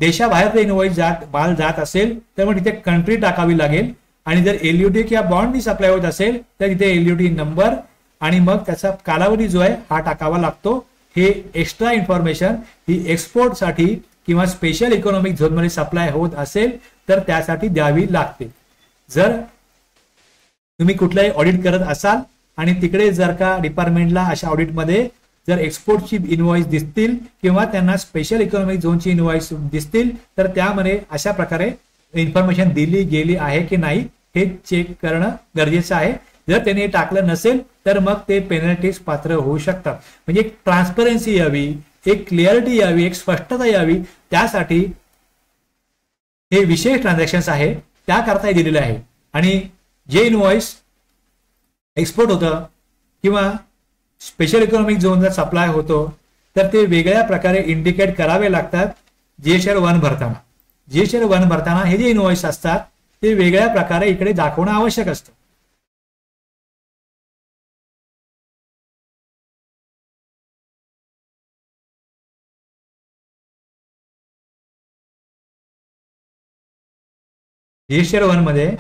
देशाबाहेर ते इनव्हॉइस माल जात असेल तर मग तिथे कंट्री टाकावी लागेल. आणि जर एलयूटी किंवा बॉन्डनी सप्लाय होत असेल तर तिथे एलयूटी नंबर आणि मग त्याचा कालावधी जो आहे हा टाकावा लागतो. हे एक्स्ट्रा इन्फॉर्मेशन ही एक्सपोर्टसाठी किंवा स्पेशल इकॉनॉमिक झोनमध्ये सप्लाय होत असेल तर त्यासाठी द्यावी लागते. जर तुम्ही कुठलाही ऑडिट करत असाल आणि तिकडे जर का डिपार्टमेंटला अशा ऑडिटमध्ये जर एक्सपोर्टची इनव्हॉइस दिसतील किंवा त्यांना स्पेशल इकॉनॉमिक झोनची इनव्हॉइस दिसतील तर त्यामध्ये अशा प्रकारे इन्फॉर्मेशन दिली गेली आहे की नाही हे चेक करणं गरजेचं आहे. जर त्यांनी टाकलं नसेल तर मग ते पेनल्टीज पात्र होऊ शकतात. म्हणजे एक ट्रान्सपरन्सी यावी, एक क्लिअरिटी यावी, एक स्पष्टता यावी, त्यासाठी हे विशेष ट्रान्झॅक्शन्स आहे त्याकरता दिलेले आहे. आणि जे इनव्हॉइस एक्सपोर्ट होतं किंवा स्पेशल इकॉनॉमिक झोनचा सप्लाय होतो तर ते वेगळ्या प्रकारे इंडिकेट करावे लागतात. जीएसआर 1 भरताना जीएसआर 1 भरताना हे जे इनव्हॉइस असतात ते वेगळ्या प्रकारे इकडे दाखवणं आवश्यक असतं. जीएसआर 1 मध्ये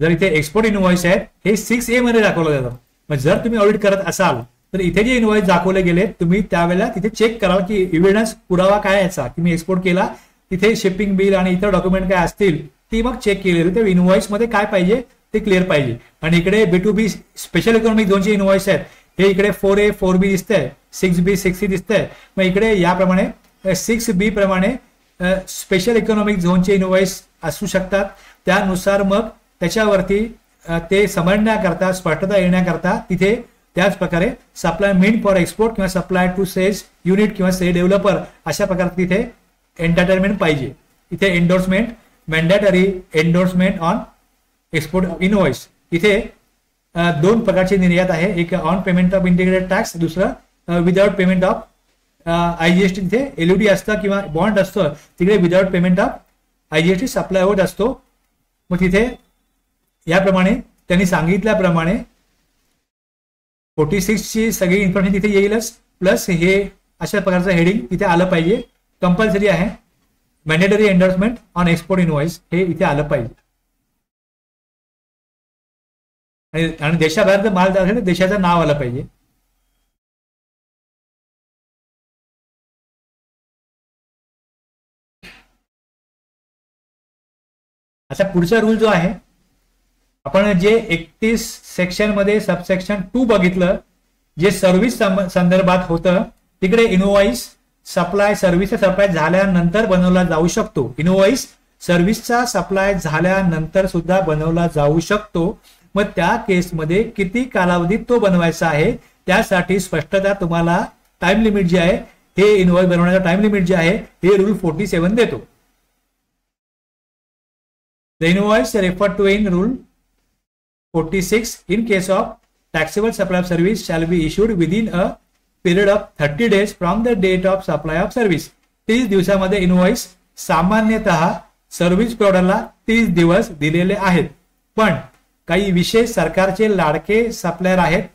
जर इथे एक्सपोर्ट इनव्हॉइस आहेत हे 6A मध्ये दाखवलं जातं. मग जर तुम्ही ऑडिट करत असाल तर इथे जे इनव्हॉइस दाखवले गेले तुम्ही त्यावेळेला तिथे चेक कराल की इव्हिडन्स पुरावा काय याचा की मी एक्सपोर्ट केला, तिथे शिपिंग बिल आणि इतर डॉक्युमेंट काय असतील ती मग चेक केलेली. ते इनव्हॉइस मध्ये काय पाहिजे ते क्लिअर पाहिजे. आणि इकडे B2B स्पेशल इकॉनॉमिक झोनचे इनव्हॉइस आहेत हे इकडे 4A 4B दिसतंय, 6B 6C दिसतंय. मग इकडे याप्रमाणे 6B प्रमाणे स्पेशल इकॉनॉमिक झोनचे इनव्हॉइस असू शकतात. त्यानुसार मग त्याच्यावरती ते समजण्याकरता स्पष्टता येण्याकरता तिथे त्याच प्रकारे सप्लाय मेंट फॉर एक्सपोर्ट किंवा सप्लाय टू सेल्स युनिट किंवा सेल डेव्हलपर अशा प्रकारे तिथे एंटरटेनमेंट पाहिजे. इथे endorsement mandatory endorsement on export invoice. इथे 2 प्रकारची निर्यात आहे, एक on payment of integrated tax, दुसरं विदाउट पेमेंट ऑफ IGST. तिथे एलयूडी असतं किंवा बॉन्ड असतं तिकडे without payment of IGST supply होत असतो. मग तिथे याप्रमाणे त्यांनी सांगितल्याप्रमाणे 46 ची सगळी इन्फॉर्मेशन तिथे येईलच, प्लस हे अशा प्रकारचं हेडिंग तिथे आलं पाहिजे. कंपल्सरी आहे mandatory endorsement on export invoice हे इथे आलं पाहिजे. आणि देशाबाहेर जर माल जात असेल तर देशाचं नाव आलं पाहिजे. असा पुढचा रूल जो आहे आपण जे 31 सेक्शन मध्ये सबसेक्शन 2 बघितलं जे सर्व्हिस संदर्भात होतं तिकडे इनव्हॉइस सप्लाय सर्व्हिसचा सप्लाय झाल्यानंतर बनवला जाऊ शकतो. इनव्हॉइस सर्व्हिसचा सप्लाय झाल्यानंतर सुद्धा बनवला जाऊ शकतो. मग त्या केसमध्ये किती कालावधीत तो बनवायचा आहे त्यासाठी स्पष्टता तुम्हाला टाइम लिमिट जे आहे हे इनव्हॉइस बनवण्याचा टाइम लिमिट जे आहे हे रूल 47 देतो. The invoice referred to in Rule 46 in case of taxable supply of service shall be issued within a period of 30 days from the date of supply of service. 30 दिवसामध्ये invoice सामान्यतः service प्रोव्हायडरला 30 दिवस दिलेले आहेत. पण काही विशेष सरकारचे लाडके सप्लायर आहेत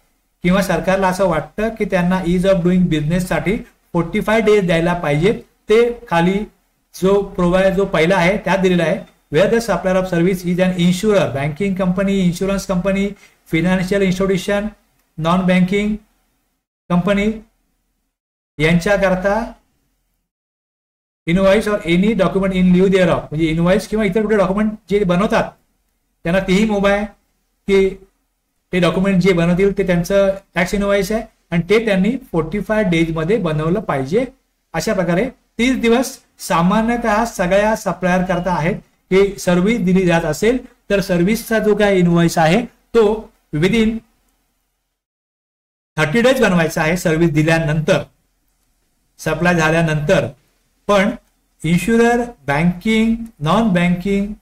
किंवा सरकारला असं वाटतं की त्यांना ईज ऑफ डुईंग बिझनेस साठी 45 डेज द्यायला पाहिजेत. ते खाली जो पहिला आहे त्यात दिलेला आहे. Where the supplier of service is an insurer, banking company, insurance company, financial institution, non-banking company, यांच्याकरता invoice or any document in lieu thereof म्हणजे इनव्हॉइस किंवा इतर कुठे डॉक्युमेंट जे बनवतात त्यांना तेही मुभा आहे की ते डॉक्युमेंट जे बनवतील ते त्यांचं टॅक्स इनव्हॉइस आहे आणि ते त्यांनी 45 डेज मध्ये बनवलं पाहिजे. अशा प्रकारे 30 दिवस सामान्यतः सगळ्या सप्लायर करता आहेत. हे सर्व्हिस दिली जात असेल तर सर्व्हिसचा जो काय इनव्हॉइस आहे तो विदिन 30 डेज बनवायचा आहे सर्व्हिस दिल्यानंतर सप्लाय झाल्यानंतर. पण insurer banking non banking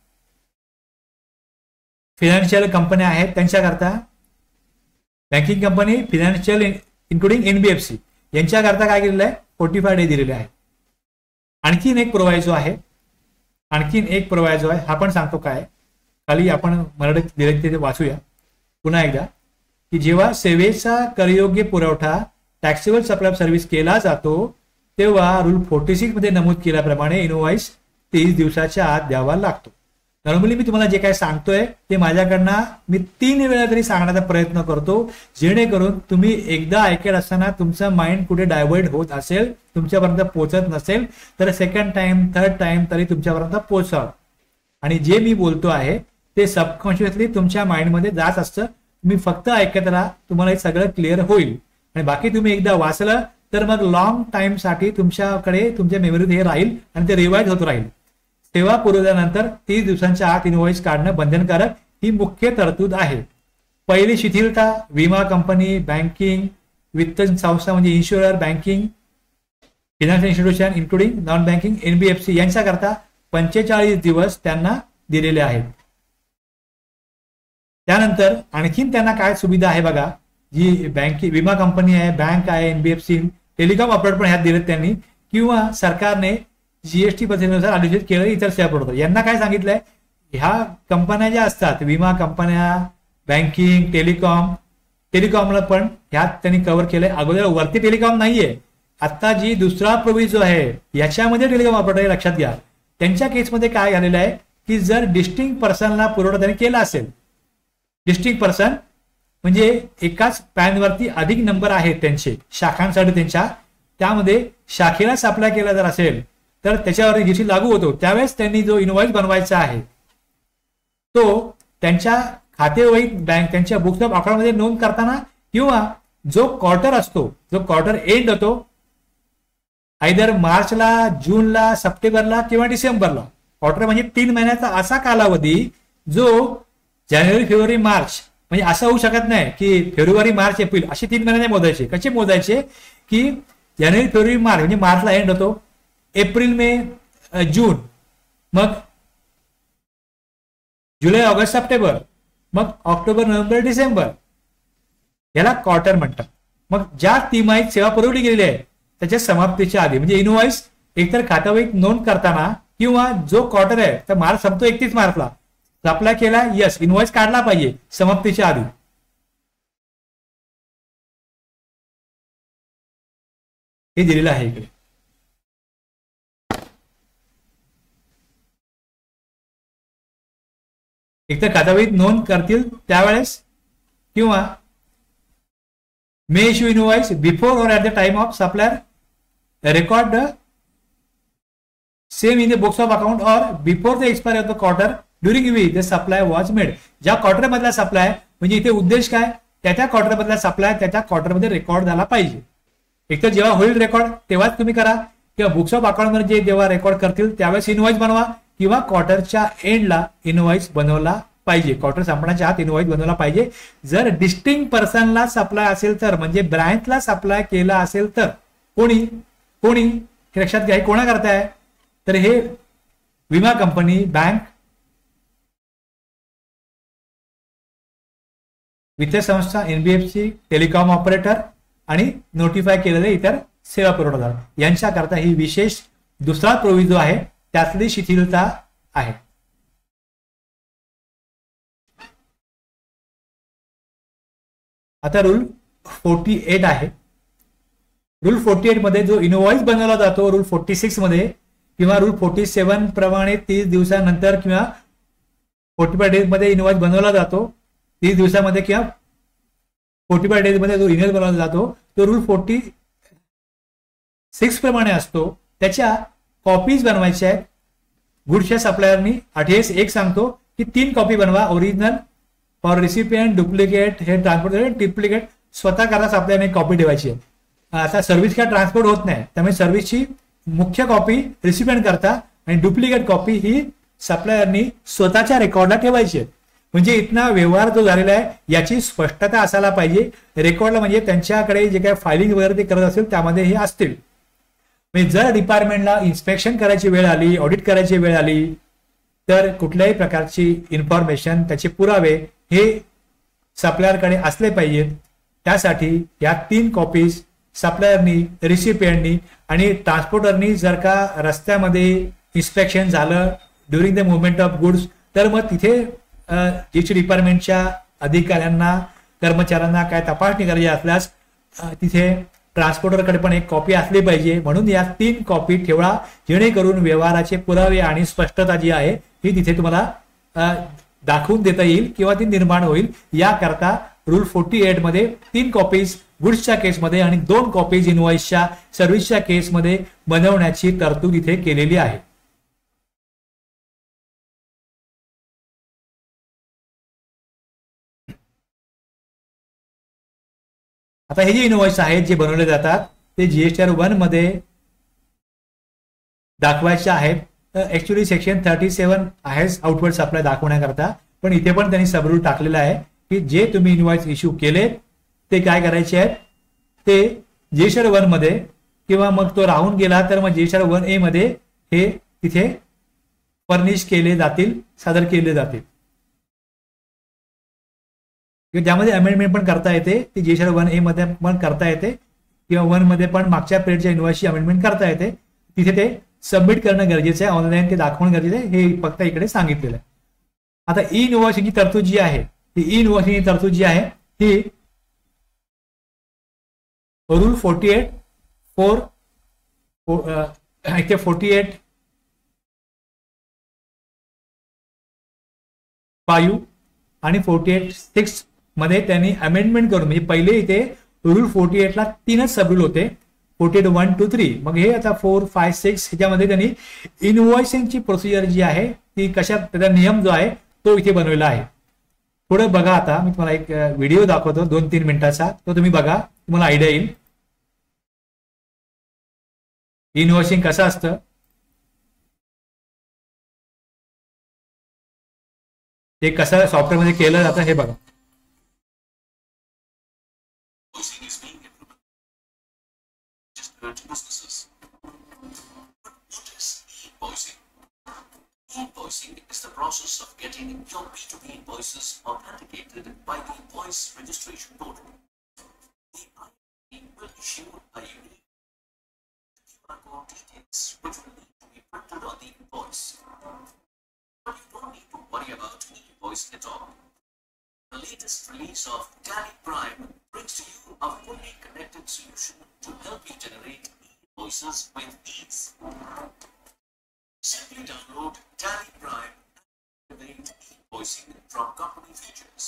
financial कंपन्या आहेत त्यांच्याकरता banking company financial including NBFC यांच्याकरता काय केलेलं आहे 45 डे दिलेले आहे. आणखीन एक प्रोव्हायझो आहे आणखीन एक प्रोव्हायजो आहे, हा पण सांगतो काय. खाली आपण मराठीत दिले ते वाचूया पुन्हा एकदा, की जेव्हा सेवेचा करयोग्य पुरवठा टॅक्सेबल सप्लाय ऑफ सर्व्हिस केला जातो तेव्हा रूल 46 मध्ये नमूद केल्याप्रमाणे इनवॉइस 30 दिवसाच्या आत द्यावा लागतो. नॉर्मली मी तुम्हाला जे काय सांगतोय ते माझ्याकडनं मी 3 वेळा तरी सांगण्याचा प्रयत्न करतो, जेणेकरून तुम्ही एकदा ऐकत असताना तुमचं माइंड कुठे डायव्हर्ट होत असेल, तुमच्यापर्यंत पोहोचत नसेल तर सेकंड टाइम थर्ड टाइम तरी तुमच्यापर्यंत पोहोचावं. आणि जे मी बोलतो आहे ते सबकॉन्शियसली तुमच्या माइंडमध्ये जात असतं. तुम्ही फक्त ऐकत राहा, तुम्हाला हे सगळं क्लिअर होईल. आणि बाकी तुम्ही एकदा वाचलं तर मग लॉंग टाइम साठी तुमच्याकडे तुमच्या मेमरीत हे राहील आणि ते रिवाइज होत राहील. सेवा पुरवल्यानंतर 30 दिवसांच्या आत इनवॉइस काढणं बंधनकारक ही मुख्य तरतूद आहे. पहिली शिथिलता विमा कंपनी, बँकिंग, वित्त संस्था म्हणजे insurer, banking, financial institution including non banking, NBFC यांच्याकरता 45 दिवस त्यांना दिलेले आहेत. त्यानंतर आणखीन त्यांना काय सुविधा आहे बघा, जी बँकिंग विमा कंपनी आहे, बँक आहे, एनबीएफसी, टेलिकॉम ऑपरेटर पण ह्यात दिलेत त्यांनी, किंवा सरकारने जीएसटी पद्धतीनुसार आयोजित केलेले इतर सेवा पुरवतात. यांना काय सांगितलंय, ह्या कंपन्या ज्या असतात विमा कंपन्या, बँकिंग, टेलिकॉमला पण ह्यात त्यांनी कव्हर केलंय. अगोदर वरती टेलिकॉम नाहीये, आता जी दुसरा प्रोव्हिजन आहे याच्यामध्ये टेलिकॉम ऑपरेटर लक्षात घ्या. त्यांच्या केसमध्ये काय झालेलं आहे की जर डिस्टिंक्ट पर्सनला पुरवठा त्यांनी केला असेल, डिस्टिंक्ट पर्सन म्हणजे एकाच पॅनवरती अधिक नंबर आहेत त्यांचे शाखांसाठी त्यांच्या, त्यामध्ये शाखेला सप्लाय केला जर असेल तर त्याच्यावर जीएसटी लागू होतो. त्यावेळेस त्यांनी जो इनवॉइस बनवायचा आहे तो त्यांच्या खातेवहीत बँक त्यांच्या बुक्स ऑफ अकाउंटमध्ये नोंद करताना, किंवा जो क्वार्टर असतो, जो क्वार्टर एंड होतो आयदर मार्चला, जूनला, सप्टेंबरला किंवा डिसेंबरला. क्वार्टर म्हणजे 3 महिन्याचा असा कालावधी जो जानेवारी, फेब्रुवारी, मार्च म्हणजे असं होऊ शकत नाही की फेब्रुवारी, मार्च, एप्रिल असे 3 महिने मोजायचे. कसे मोजायचे की जानेवारी, फेब्रुवारी, मार्च म्हणजे मार्चला एंड होतो, एप्रिल, मे, जून, मग जुलै, ऑगस्ट, सप्टेंबर, मग ऑक्टोबर, नोव्हेंबर, डिसेंबर, याला क्वार्टर म्हणतात. मग ज्या तिमाहीत सेवा पुरवली गेलेली आहे त्याच्या समाप्तीच्या आधी म्हणजे इनवॉइस एकतर खात्यावहीत नोंद करताना, किंवा जो क्वार्टर आहे तर मार्च संपतो 31 मार्चला अप्लाय केला, यस इनवॉइस काढला पाहिजे समाप्तीच्या आधी. हे दिलेलं आहे इकडे. एकतर खात्यावहीत नोंद करतील त्यावेळेस, किंवा may issue invoice before or at the time of supplier record same in the books of account or before the expiry of the quarter during which the supply was made. ज्या क्वार्टर मधला supply म्हणजे इथे उद्देश काय, त्या quarter मधला supply त्या क्वार्टरमध्ये record झाला पाहिजे. एकतर जेव्हा होईल रेकॉर्ड तेव्हाच तुम्ही करा, किंवा बुक्स ऑफ अकाउंट मध्ये जेव्हा रेकॉर्ड करतील त्यावेळेस इनवॉइस बनवा, किंवा क्वार्टरच्या एंडला इनवॉइस बनवला पाहिजे, क्वार्टर संपण्याच्या आत इनवॉइस बनवला पाहिजे. जर डिस्टिंक्ट पर्सनला सप्लाय असेल तर, म्हणजे ब्रँचला सप्लाय केला असेल तर, कोणी हे लक्षात घ्या, कोणा करताय तर हे विमा कंपनी, बँक, वित्त संस्था, एनबीएफसी, टेलिकॉम ऑपरेटर आणि नोटिफाय केलेले इतर सेवा पुरवठादार यांच्याकरता ही विशेष दुसरा प्रोव्हिजन आहे, त्यातली शिथिलता आहे. आता रूल 48 आहे. रूल 48 मध्ये जो इनवॉइस बनवला जातो रूल 46 मध्ये किंवा रूल 47 प्रमाणे 30 दिवसानंतर किंवा 45 डेज मध्ये इनवॉइस बनवला जातो, 30 दिवसामध्ये किंवा 45 डेज मध्ये जो इनवॉइस बनवला जातो तो रूल 46 प्रमाणे असतो. त्याच्या कॉपीज बनवायच्या आहेत. गुड्सच्या सप्लायरनी 28 एक सांगतो की 3 कॉपी बनवा, ओरिजिनल फॉर रिसिपियंट, डुप्लिकेट, हे ट्रान्सपोर्ट, डुप्लिकेट स्वतः करा, सप्लायरने कॉपी ठेवायची आहे. आता सर्व्हिस काय ट्रान्सपोर्ट होत नाही, त्यामुळे सर्व्हिसची मुख्य कॉपी रिसिपियंट करता आणि डुप्लिकेट कॉपी ही सप्लायरनी स्वतःच्या रेकॉर्डला ठेवायची आहे. म्हणजे इथना व्यवहार जो झालेला आहे याची स्पष्टता असायला पाहिजे रेकॉर्डला, म्हणजे त्यांच्याकडे जे काही फायलिंग वगैरे ते करत असेल त्यामध्ये हे असतील. म्हणजे जर डिपार्टमेंटला इन्स्पेक्शन करायची वेळ आली, ऑडिट करायची वेळ आली तर कुठल्याही प्रकारची इन्फॉर्मेशन, त्याचे पुरावे हे सप्लायरकडे असले पाहिजेत. त्यासाठी या 3 कॉपीज सप्लायरनी, रिसिपियंटनी आणि ट्रान्सपोर्टरनी जर का रस्त्यामध्ये इन्स्पेक्शन झालं, during the movement of goods, तर मग तिथे जीएसटी डिपार्टमेंटच्या अधिकाऱ्यांना कर्मचाऱ्यांना काय तपासणी करायची असल्यास तिथे ट्रान्सपोर्टरकडे पण एक कॉपी असली पाहिजे. म्हणून या 3 कॉपी ठेवा, जेणेकरून व्यवहाराचे पुरावे आणि स्पष्टता जी आहे ही तिथे तुम्हाला दाखवून देता येईल किंवा ती निर्माण होईल. याकरता रूल 48 मध्ये 3 कॉपीज गुड्सच्या केसमध्ये आणि 2 कॉपीज इनव्हॉइसच्या सर्व्हिसच्या केसमध्ये बनवण्याची तरतूद इथे केलेली आहे. आता हे जे इनव्हॉइस आहेत जे बनवले जातात ते जीएसटीआर 1 मध्ये दाखवायचे आहेत. ऍक्च्युअली सेक्शन 37 आहे आउटवर्ड सप्लाय दाखवण्याकरता, पण इथे पण त्यांनी सब रूल टाकलेला आहे की जे तुम्ही इनव्हॉइस इश्यू केले ते काय करायचे आहेत, ते जीएसटीआर 1 मध्ये किंवा मग तो राहून गेला तर मग जीएसटीआर 1A मध्ये हे तिथे फर्निश केले जातील, सादर केले जातील. ज्यामध्ये अमेंडमेंट पण करता येते, ती जीएसटीआर 1A मध्ये पण करता येते किंवा 1 मध्ये पण मागच्या पिरियडच्या इनव्हॉइसची अमेंडमेंट करता येते. तिथे ते सबमिट करणं गरजेचं आहे, ऑनलाईन ते दाखवणं गरजेचं आहे, हे फक्त इकडे सांगितलेलं आहे. आता ई इनव्हॉइसिंगची तरतूद जी आहे, ती ई इनव्हॉइसिंगची तरतूद जी आहे ही रूल 48 इथे 48(5) आणि 48(6) मध्ये त्यांनी अमेंडमेंट करून, म्हणजे पहिले इथे रूल 48 ला 3च सब रूल होते, 48 1 2 3. मग हे आता 4 5 6 ह्याच्यामध्ये त्यांनी इनव्हॉइसिंगची प्रोसिजर जी आहे ती कशा, त्याचा नियम जो आहे तो इथे बनवलेला आहे. थोडं बघा, आता मी तुम्हाला एक व्हिडिओ दाखवतो 2-3 मिनिटाचा, तो तुम्ही बघा, तुम्हाला आयडिया येईल इनव्हॉइसिंग कसं असतं. ते कसं सॉफ्टवेअरमध्ये केलं जातं हे बघा. Invoicing is the process of getting your B2B invoices authenticated by the Invoice Registration Portal. The IRP will issue a unique QR code details which will need to be printed on the invoice. But you don't need to worry about e-invoice at all. The latest release of Tally Prime brings to you a fully connected solution to help you generate e-invoices with ease. Simply download Tally Prime and activate e-invoicing from company features.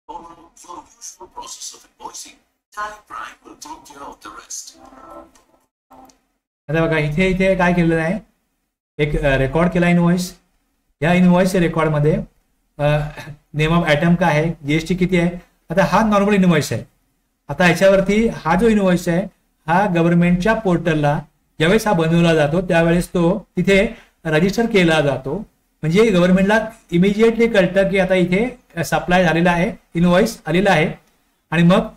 Follow your usual process of invoicing. Tally Prime will take care of the rest. आता बघा इथे काय केलेलं आहे, एक record केला invoice. या invoice record मध्ये नेम ऑफ आयटम काय आहे, जीएसटी किती आहे. आता हा नॉर्मल इनव्हॉइस आहे. आता ह्याच्यावरती हा जो इनव्हॉइस आहे हा गव्हर्नमेंटच्या पोर्टलला ज्यावेळेस हा बनवला जातो त्यावेळेस तो तिथे रजिस्टर केला जातो. म्हणजे गव्हर्नमेंटला इमिजिएटली कळतं की आता इथे सप्लाय झालेला आहे, इनव्हॉइस आलेला आहे, आणि मग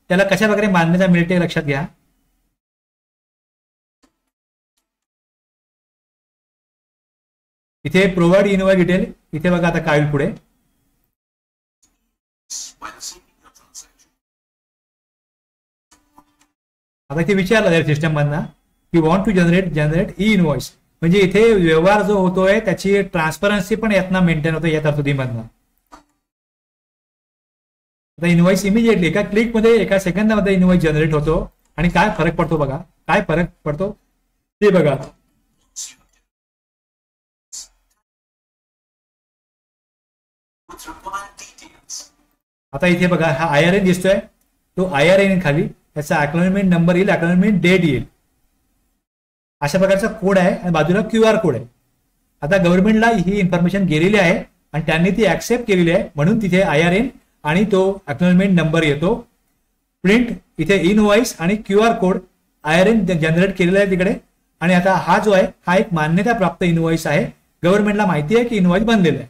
त्याला कशा प्रकारे मान्यता मिळते लक्षात घ्या. इथे प्रोव्हाइड इनव्हॉइस डिटेल, इथे बघा आता काय पुढे. आता इथे विचारलं जाईल सिस्टम मधनं की want to generate e invoice, म्हणजे इथे व्यवहार जो होतोय त्याची ट्रान्सपरन्सी पण यातनं मेंटेन होतो या तरतुदीमधनं. आता इनव्हॉइस इमिजिएटली एका क्लिक मध्ये एका सेकंदामध्ये इनव्हॉइस जनरेट होतो. आणि काय फरक पडतो बघा, काय फरक पडतो ते बघा. आता इथे बघा हा IRN दिसतोय, तो IRN खाली त्याचा अॅक्नॉलेजमेंट नंबर येईल, अॅक्नॉलेजमेंट डेट येईल, अशा प्रकारचा कोड आहे आणि बाजूला QR कोड आहे. आता गव्हर्नमेंटला ही इन्फॉर्मेशन गेलेली आहे आणि त्यांनी ती ऍक्सेप्ट केलेली आहे, म्हणून तिथे IRN आणि तो अॅक्नॉलेजमेंट नंबर येतो. प्रिंट इथे इनव्हॉइस आणि QR कोड IRN जनरेट केलेला आहे तिकडे. आणि आता हा जो आहे हा एक मान्यता प्राप्त इनव्हॉइस आहे, गव्हर्नमेंटला माहिती आहे की इनव्हॉइस बनलेला आहे.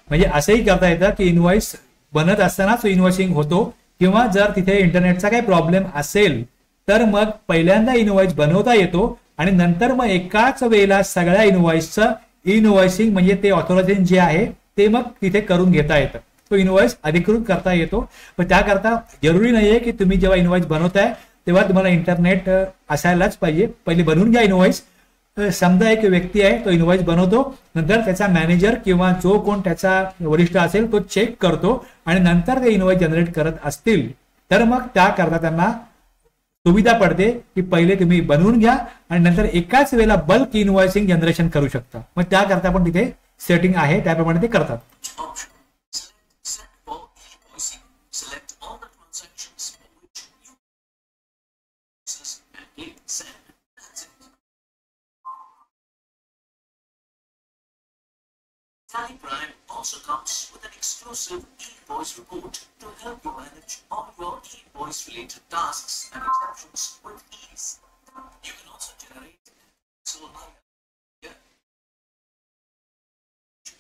म्हणजे असंही करता येतं की इनव्हॉइस बनत असतानाच इनव्हॉइसिंग होतो, किंवा जर तिथे इंटरनेटचा काही प्रॉब्लेम असेल तर मग पहिल्यांदा इनव्हॉइस बनवता येतो आणि नंतर मग एकाच वेळेला सगळ्या इनवॉइसचं इनवॉइसिंग म्हणजे ते ऑथोरायझेशन जे आहे ते मग तिथे करून घेता येतं. तो इनवॉइस अधिकृत करता येतो. पण त्याकरता जरुरी नाहीये की तुम्ही जेव्हा इनवॉइस बनवताय तेव्हा तुम्हाला इंटरनेट असायलाच पाहिजे. पहिले बनवून घ्या इनवॉइस. समजा एक व्यक्ती आहे, तो इनवॉइस बनवतो, नंतर त्याचा मॅनेजर किंवा जो कोण त्याचा वरिष्ठ असेल तो चेक करतो आणि नंतर ते इनवॉइस जनरेट करत असतील तर मग त्याकरता त्यांना सुविधा पडते की पहिले तुम्ही बनवून घ्या आणि नंतर एकाच वेळेला बल्क इनवॉइसिंग जनरेशन करू शकता. मग त्याकरता पण तिथे सेटिंग आहे, त्याप्रमाणे ते करतात. Option. Select Set for e-invoicing. Select all the transactions for which you and hit send. That's it. Tally Prime also comes with an exclusive e-invoice report to help you manage all your e-invoice related tasks and exceptions with ease. You can also generate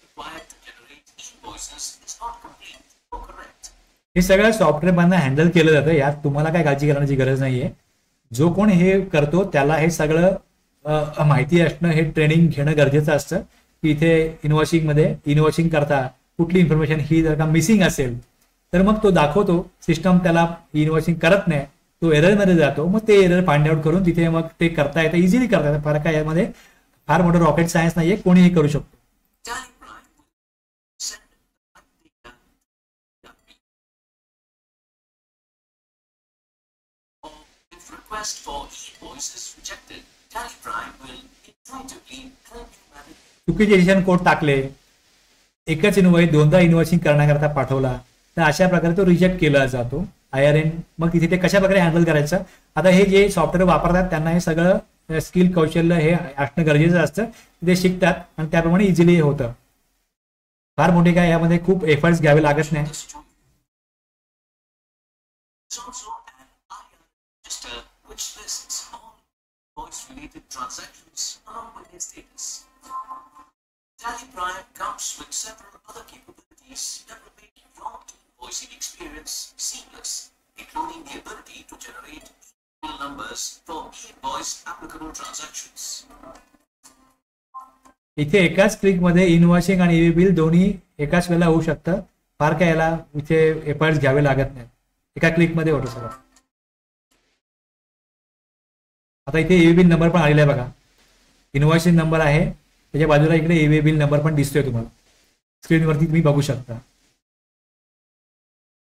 required to generate e-invoices is not complete or correct. हे सगळं software मधनं handle केलं जातं. यात तुम्हाला काय काळजी करण्याची गरज नाहीये. जो कोण हे करतो त्याला हे सगळं माहिती असणं, हे ट्रेनिंग घेणं गरजेचं असतं की इथे इनवॉइसिंग मध्ये इनवॉइसिंग करता कुठली इन्फॉर्मेशन ही जर का मिसिंग असेल तर मग तो दाखवतो, सिस्टम त्याला इनवॉइसिंग करत नाही, तो एररमध्ये जातो. मग ते एरर फाइंड आउट करून तिथे मग ते करता येतं, इझिली करता येतं. फार काय यामध्ये फार मोठं रॉकेट सायन्स नाहीये, कोणीही करू शकतो. Tally Prime will send the right data or if request for e-invoice is rejected, Tally Prime will intuitively help you manage. चुकीचे डिसिजन कोड टाकले, एकच इनवॉइस दोनदा इनवॉइसिंग करण्याकरता पाठवला तर अशा प्रकारे तो रिजेक्ट केला जातो. IRN मग तिथे ते कशा प्रकारे हँडल करायचं. आता हे जे सॉफ्टवेअर वापरतात त्यांना हे सगळं स्किल कौशल्य हे असणं गरजेचं असतं. ते शिकतात आणि त्याप्रमाणे इझिली होतं. फार मोठे काय यामध्ये खूप एफर्ट्स घ्यावे लागत नाही. There's also an IRN register which lists all invoice-related transactions along with their status. Tally Prime comes with several other capabilities that will make your invoicing experience seamless, including the ability to generate bill numbers for e-invoice applicable transactions. इथे एकाच क्लिकमध्ये invoicing आणि EV bill दोन्ही एकाच वेळेला होऊ शकतं. फार काय याला इथे एफर्ट्स घ्यावे लागत नाहीत, एका क्लिकमध्ये होतं सगळं. आता इथे ईवी बिल नंबर पण आलेला आहे बघा. इनवॉइसिंग नंबर आहे, त्याच्या बाजूला इकडे ईवी बिल नंबर पण दिसतोय तुम्हाला स्क्रीनवरती, तुम्ही बघू शकता.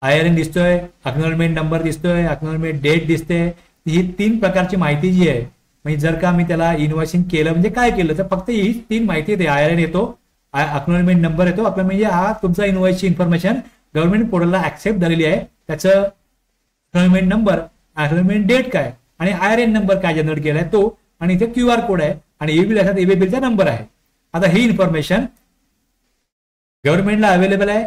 IRN दिसतोय, अक्नॉलेजमेंट नंबर दिसतोय, अक्नॉलेजमेंट डेट दिसते. ही 3 प्रकारची माहिती जी आहे, म्हणजे जर का मी त्याला इनवॉइसिंग केलं म्हणजे काय केलं तर फक्त ही 3 माहिती येते. IRN येतो, अक्नॉलेजमेंट नंबर येतो. आपलं म्हणजे हा तुमचा इनवॉइसची इन्फॉर्मेशन गव्हर्नमेंट पोर्टलला ऍक्सेप्ट झालेली आहे, त्याचं अक्नॉलेजमेंट नंबर, अक्नॉलेजमेंट डेट काय आणि IRN नंबर काय जनरेट केलाय तो, आणि इथे QR कोड आहे आणि ईवी बिल असतात, ईवी बिलचा नंबर आहे. आता ही इन्फॉर्मेशन गव्हर्नमेंटला अवेलेबल आहे,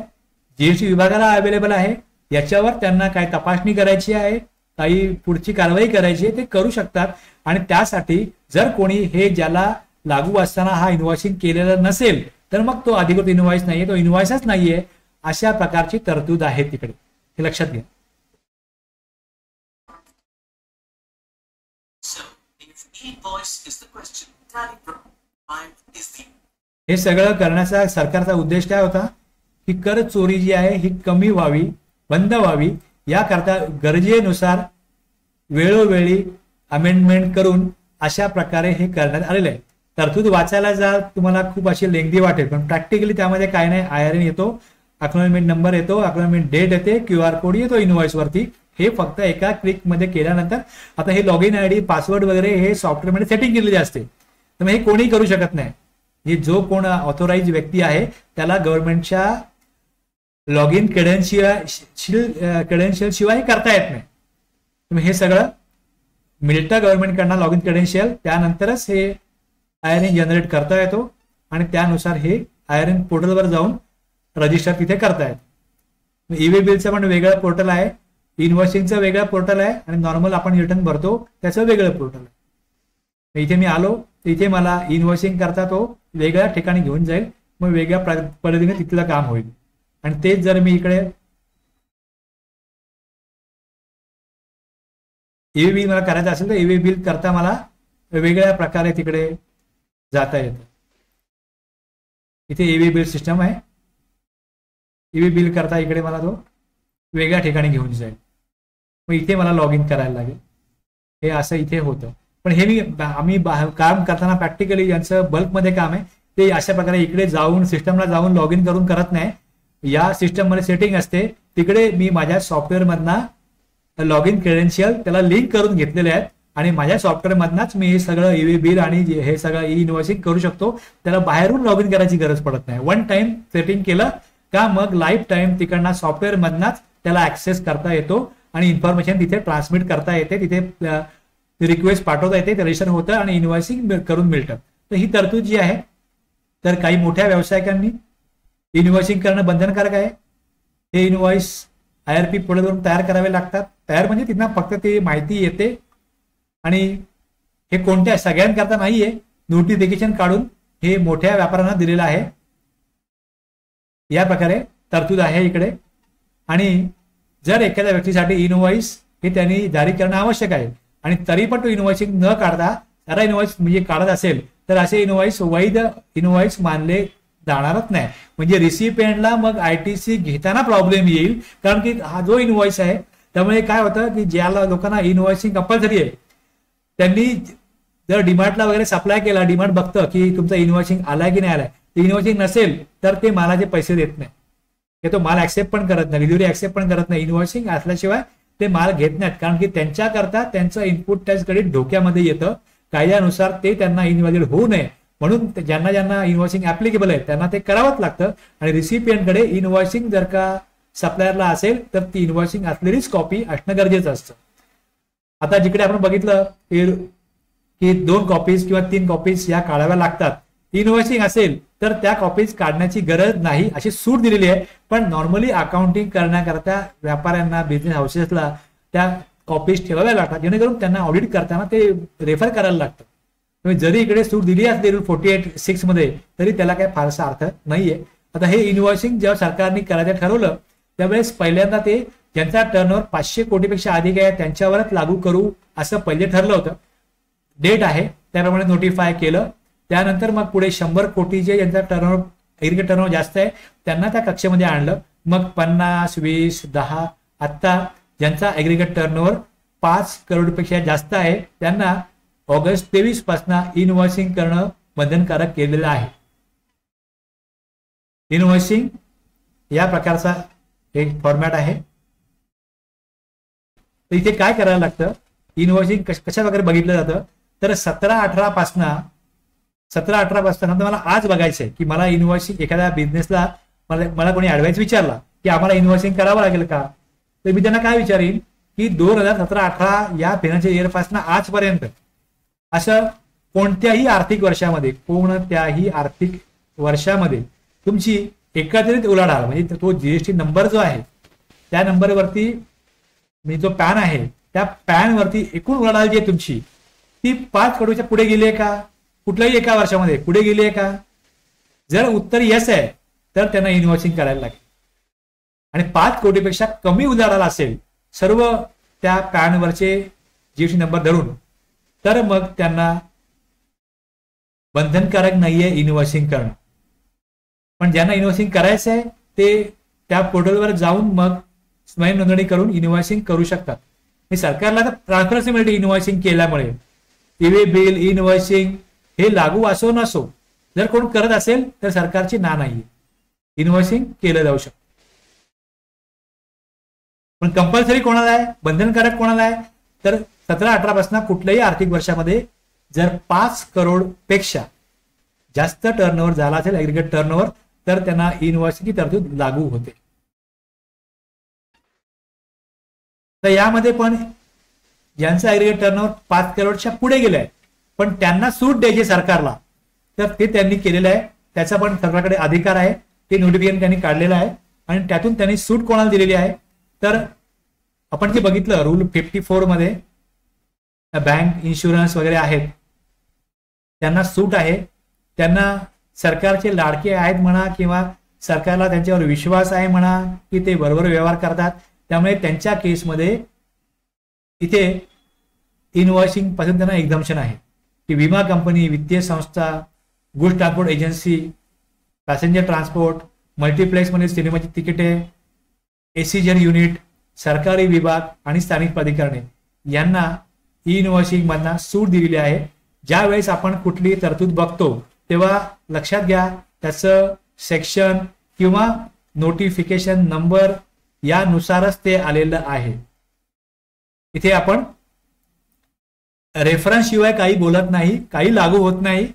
जीएसटी विभागाला अवेलेबल आहे. याच्यावर त्यांना काय तपासणी करायची आहे, काही पुढची कारवाई करायची आहे, ते करू शकतात. आणि त्यासाठी जर कोणी हे ज्याला लागू असताना हा इनवॉइसिंग केलेला नसेल तर मग तो अधिकृत इनवॉइस नाहीये, तो इनवॉइसच नाहीये. अशा प्रकारची तरतूद आहे तिकडे, हे लक्षात घ्या. So, if e-invoice is the question, Tally Prime is the हे सगळं करण्याचा सरकारचा उद्देश काय होता की कर चोरी जी आहे ही कमी व्हावी, बंद व्हावी. याकरता गरजेनुसार वेळोवेळी अमेंडमेंट करून अशा प्रकारे हे करण्यात आलेलं आहे. तरतूद वाचायला जा तुम्हाला खूप अशी लेंदी वाटेल, पण प्रॅक्टिकली त्यामध्ये काय नाही. IRN येतो, अक्नॉलेजमेंट नंबर येतो, अक्नॉलेजमेंट डेट येते, QR कोड येतो इनवॉइस वरती. हे फक्त एका क्लिक मध्ये केल्यानंतर आता हे लॉगिन ID पासवर्ड वगैरे हे सॉफ्टवेअरमध्ये सेटिंग केलेली असते, तर मग हे कोणीही करू शकत नाही. हे जो कोण ऑथोराइज व्यक्ती आहे त्याला गव्हर्नमेंटच्या लॉग इन क्रेडेन्शियल शिवाय करता येत नाही. तुम्ही हे सगळं मिळतं गव्हर्नमेंटकडनं लॉग इन क्रेडेन्शियल, त्यानंतरच हे IRN जनरेट करता येतो आणि त्यानुसार हे IRN पोर्टलवर जाऊन रजिस्टर तिथे करता येतं. ईवी बिलचं पण वेगळं पोर्टल आहे, इनवॉइसिंगचं वेगळं पोर्टल आहे आणि नॉर्मल आपण रिटर्न भरतो त्याचं वेगळं पोर्टल आहे. इथे मी आलो, इथे मला इनवॉइसिंग करता तो वेगळ्या ठिकाणी घेऊन जाईल, मग वेगळ्या पद्धतीने तिथलं काम होईल. आणि तेच जर मी इकडे ईवी बिल मला करायचं असेल तर ईवी बिल करता मला वेगवेगळ्या प्रकारे तिकडे जाता येतं. इथे ईव्ही बिल सिस्टम आहे. ईव्ही बिल करता इकडे मला तो वेगळ्या ठिकाणी घेऊन जाईल. मग इथे मला लॉग इन करायला लागेल. हे असं इथे होतं. पण हे आम्ही काम करताना प्रॅक्टिकली यांचं बल्कमध्ये काम आहे ते अशा प्रकारे इकडे जाऊन सिस्टमला जाऊन लॉग इन करून करत नाही. या सिस्टममध्ये सेटिंग असते तिकडे मी माझ्या सॉफ्टवेअरमधनं लॉग इन क्रेडेन्शियल त्याला लिंक करून घेतलेले आहेत आणि माझ्या सॉफ्टवेअरमधनच मी हे सगळं ईव्ही बिल आणि हे सगळं ई इन्व्हॉइसिंग करू शकतो. त्याला बाहेरून लॉग इन करायची गरज पडत नाही. वन टाइम सेटिंग केलं का मग लाईफ टाइम तिकडनं सॉफ्टवेअरमधनच त्याला ऍक्सेस करता येतो आणि इन्फॉर्मेशन तिथे ट्रान्समिट करता येते. तिथे रिक्वेस्ट पाठवता येते, रजिस्टर होतं आणि इन्व्हॉइसिंग करून मिळतं. तर ही तरतूद जी आहे तर काही मोठ्या व्यावसायिकांनी इन्व्हॉइसिंग करणं बंधनकारक आहे. हे इन्व्हॉइस IRP पोर्टलवरून तयार करावे लागतात. तयार म्हणजे तिथं फक्त ते माहिती येते आणि हे कोणत्या सगळ्यांकरता नाहीये. नोटिफिकेशन काढून हे मोठ्या व्यापाऱ्यांना दिलेलं आहे. या प्रकारे तरतूद आहे इकडे. आणि जर एखाद्या व्यक्तीसाठी इन्व्हॉइस हे त्यांनी जारी करणं आवश्यक आहे आणि तरी पण तो इन्व्हॉइसिंग न काढता सारा इन्व्हॉइस म्हणजे काढत असेल तर असे इन्व्हॉइस वैध इन्व्हॉइस मानले जाणारच नाही. म्हणजे रिसिपियंटला मग ITC घेताना प्रॉब्लेम येईल. कारण की हा जो इन्व्हॉइस आहे त्यामुळे काय होतं की ज्या लोकांना इन्व्हॉइसिंग कंपल्सरी आहे त्यांनी जर डीमार्टला वगैरे सप्लाय केला, डीमार्ट बघतं की तुमचा इन्व्हॉइसिंग आलाय की नाही आलाय. इन्व्हॉइसिंग नसेल तर ते मालाचे पैसे देत नाही. हे तो माल ऍक्सेप्ट पण करत नाही, डिलिव्हरी ऍक्सेप्ट पण करत नाही. इन्व्हॉइसिंग असल्याशिवाय ते माल घेत नाहीत कारण की त्यांच्याकरता त्यांचं इनपुट टॅक्स क्रेडिट धोक्यामध्ये येतं. कायद्यानुसार ते त्यांना इनव्हॅलिड होऊ नये म्हणून ज्यांना ज्यांना इन्व्हॉइसिंग ऍप्लिकेबल आहे त्यांना ते करावंच लागतं. आणि रिसिपियंटकडे इन्व्हॉइसिंग जर का सप्लायरला असेल तर ती इन्व्हॉइसिंग असलेलीच कॉपी असणं गरजेचं असतं. आता जिकडे आपण बघितलं की 2 कॉपीज किंवा 3 कॉपीज या काढाव्या लागतात. इन्व्हॉइसिंग असेल तर त्या कॉपीज काढण्याची गरज नाही अशी सूट दिलेली आहे. पण नॉर्मली अकाउंटिंग करण्याकरता व्यापाऱ्यांना बिझनेस हाऊसेसला त्या कॉपीज ठेवाव्या लागतात जेणेकरून त्यांना ऑडिट करताना ते रेफर करायला लागतं. जरी इकडे सूट दिली असते रूल 48(6) मध्ये तरी त्याला काही फारसा अर्थ नाहीये. आता हे इन्व्हॉइसिंग जेव्हा सरकारने करायचं ठरवलं त्यावेळेस पहिल्यांदा ते ज्यांचा टर्नओव्हर 500 कोटीपेक्षा अधिक आहे त्यांच्यावरच लागू करू असं पहिले ठरलं होतं. डेट आहे त्याप्रमाणे नोटिफाय केलं. त्यानंतर मग पुढे 100 कोटीचे ज्यांचा टर्नओव्हर एग्रीगेट टर्नओव्हर जास्त आहे त्यांना त्या कक्षेमध्ये आणलं. मग 50, 20, 10 आत्ता ज्यांचा एग्रीगेट टर्नओव्हर 5 करोडपेक्षा जास्त आहे त्यांना ऑगस्ट 23 पासून इन्व्हॉइसिंग करणं बंधनकारक केलेलं आहे. इन्व्हॉइसिंग या प्रकारचा एक फॉर्मॅट आहे. तर इथे काय करायला लागतं, इन्व्हॉइसिंग कशा प्रकारे बघितलं जातं तर 17-18 पासून मला आज बघायचंय की मला इन्व्हॉइसिंग एखाद्या बिझनेसला मला कोणी ऍडवाइस विचारला की आम्हाला इन्व्हॉइसिंग करावं लागेल का तर मी त्यांना काय विचारीन की 2017-18 या फायनान्शियल इयर पासून आजपर्यंत असं कोणत्याही आर्थिक वर्षामध्ये तुमची एकत्रित उलाढाल म्हणजे तो जीएसटी नंबर जो आहे त्या नंबरवरती मी जो पॅन आहे त्या पॅन वरती एकूण उलाढाल जी आहे तुमची ती 5 करोडच्या पुढे गेली आहे का, कुठल्याही एका वर्षामध्ये पुढे गेली आहे का. जर उत्तर यस आहे तर त्यांना इन्व्हॉइसिंग करायला लागेल. आणि 5 कोटीपेक्षा कमी उलाढाल असेल सर्व त्या पॅनवरचे जीएसटी नंबर धरून तर मग त्यांना बंधनकारक नाहीये इन्व्हॉइसिंग करणं. पण ज्यांना इन्व्हॉइसिंग करायचं आहे ते त्या पोर्टलवर जाऊन मग स्वयं नोंदणी करून इन्व्हॉइसिंग करू शकतात. हे सरकारला तर ट्रान्सपरन्सी मिळते इन्व्हॉइसिंग केल्यामुळे. ईव्ही बिल इन्व्हॉइसिंग हे लागू असो नसो जर कोण करत असेल तर सरकारची ना नाहीये, इन्व्हॉइसिंग केलं जाऊ शकतं. पण कंपल्सरी कोणाला आहे, बंधनकारक कोणाला आहे तर 17-18 पासून कुठल्याही आर्थिक वर्षामध्ये जर 5 करोड पेक्षा जास्त टर्नओव्हर झाला असेल एग्रीगेट टर्नओव्हर तर त्यांना इन्व्हॉइसिंगची तरतूद लागू होते. तर यामध्ये पण ज्यांचा एग्रीगेट टर्नओव्हर 5 करोडच्या पुढे गेलाय पण त्यांना सूट द्यायची सरकारला तर ते त्यांनी केलेलं आहे. त्याचा पण सरकारकडे अधिकार आहे. ते नोटिफिकेशन त्यांनी काढलेलं आहे आणि त्यातून त्यांनी सूट कोणाला दिलेली आहे तर आपण जे बघितलं रूल 54 मध्ये बँक इन्शुरन्स वगैरे आहेत त्यांना सूट आहे. त्यांना सरकारचे लाडके आहेत म्हणा किंवा सरकारला त्यांच्यावर विश्वास आहे म्हणा की ते बरोबर व्यवहार करतात त्यामुळे त्यांच्या केसमध्ये इथे इन्व्हॉइसिंग पासून त्यांना एक्झम्पशन आहे. की विमा कंपनी, वित्तीय संस्था, goods transport agency, passenger transport, मल्टिप्लेक्समध्ये सिनेमाची तिकिटे, एसीजर युनिट, सरकारी विभाग आणि स्थानिक प्राधिकरणे यांना ई इनव्हॉइसिंग मधना सूट दिलेली आहे. ज्या वेळेस आपण कुठली तरतूद बघतो तेव्हा लक्षात घ्या त्याचं सेक्शन किंवा नोटिफिकेशन नंबर यानुसारच ते आलेलं आहे. इथे आपण रेफरन्स शिवाय काही बोलत नाही, काही लागू होत नाही.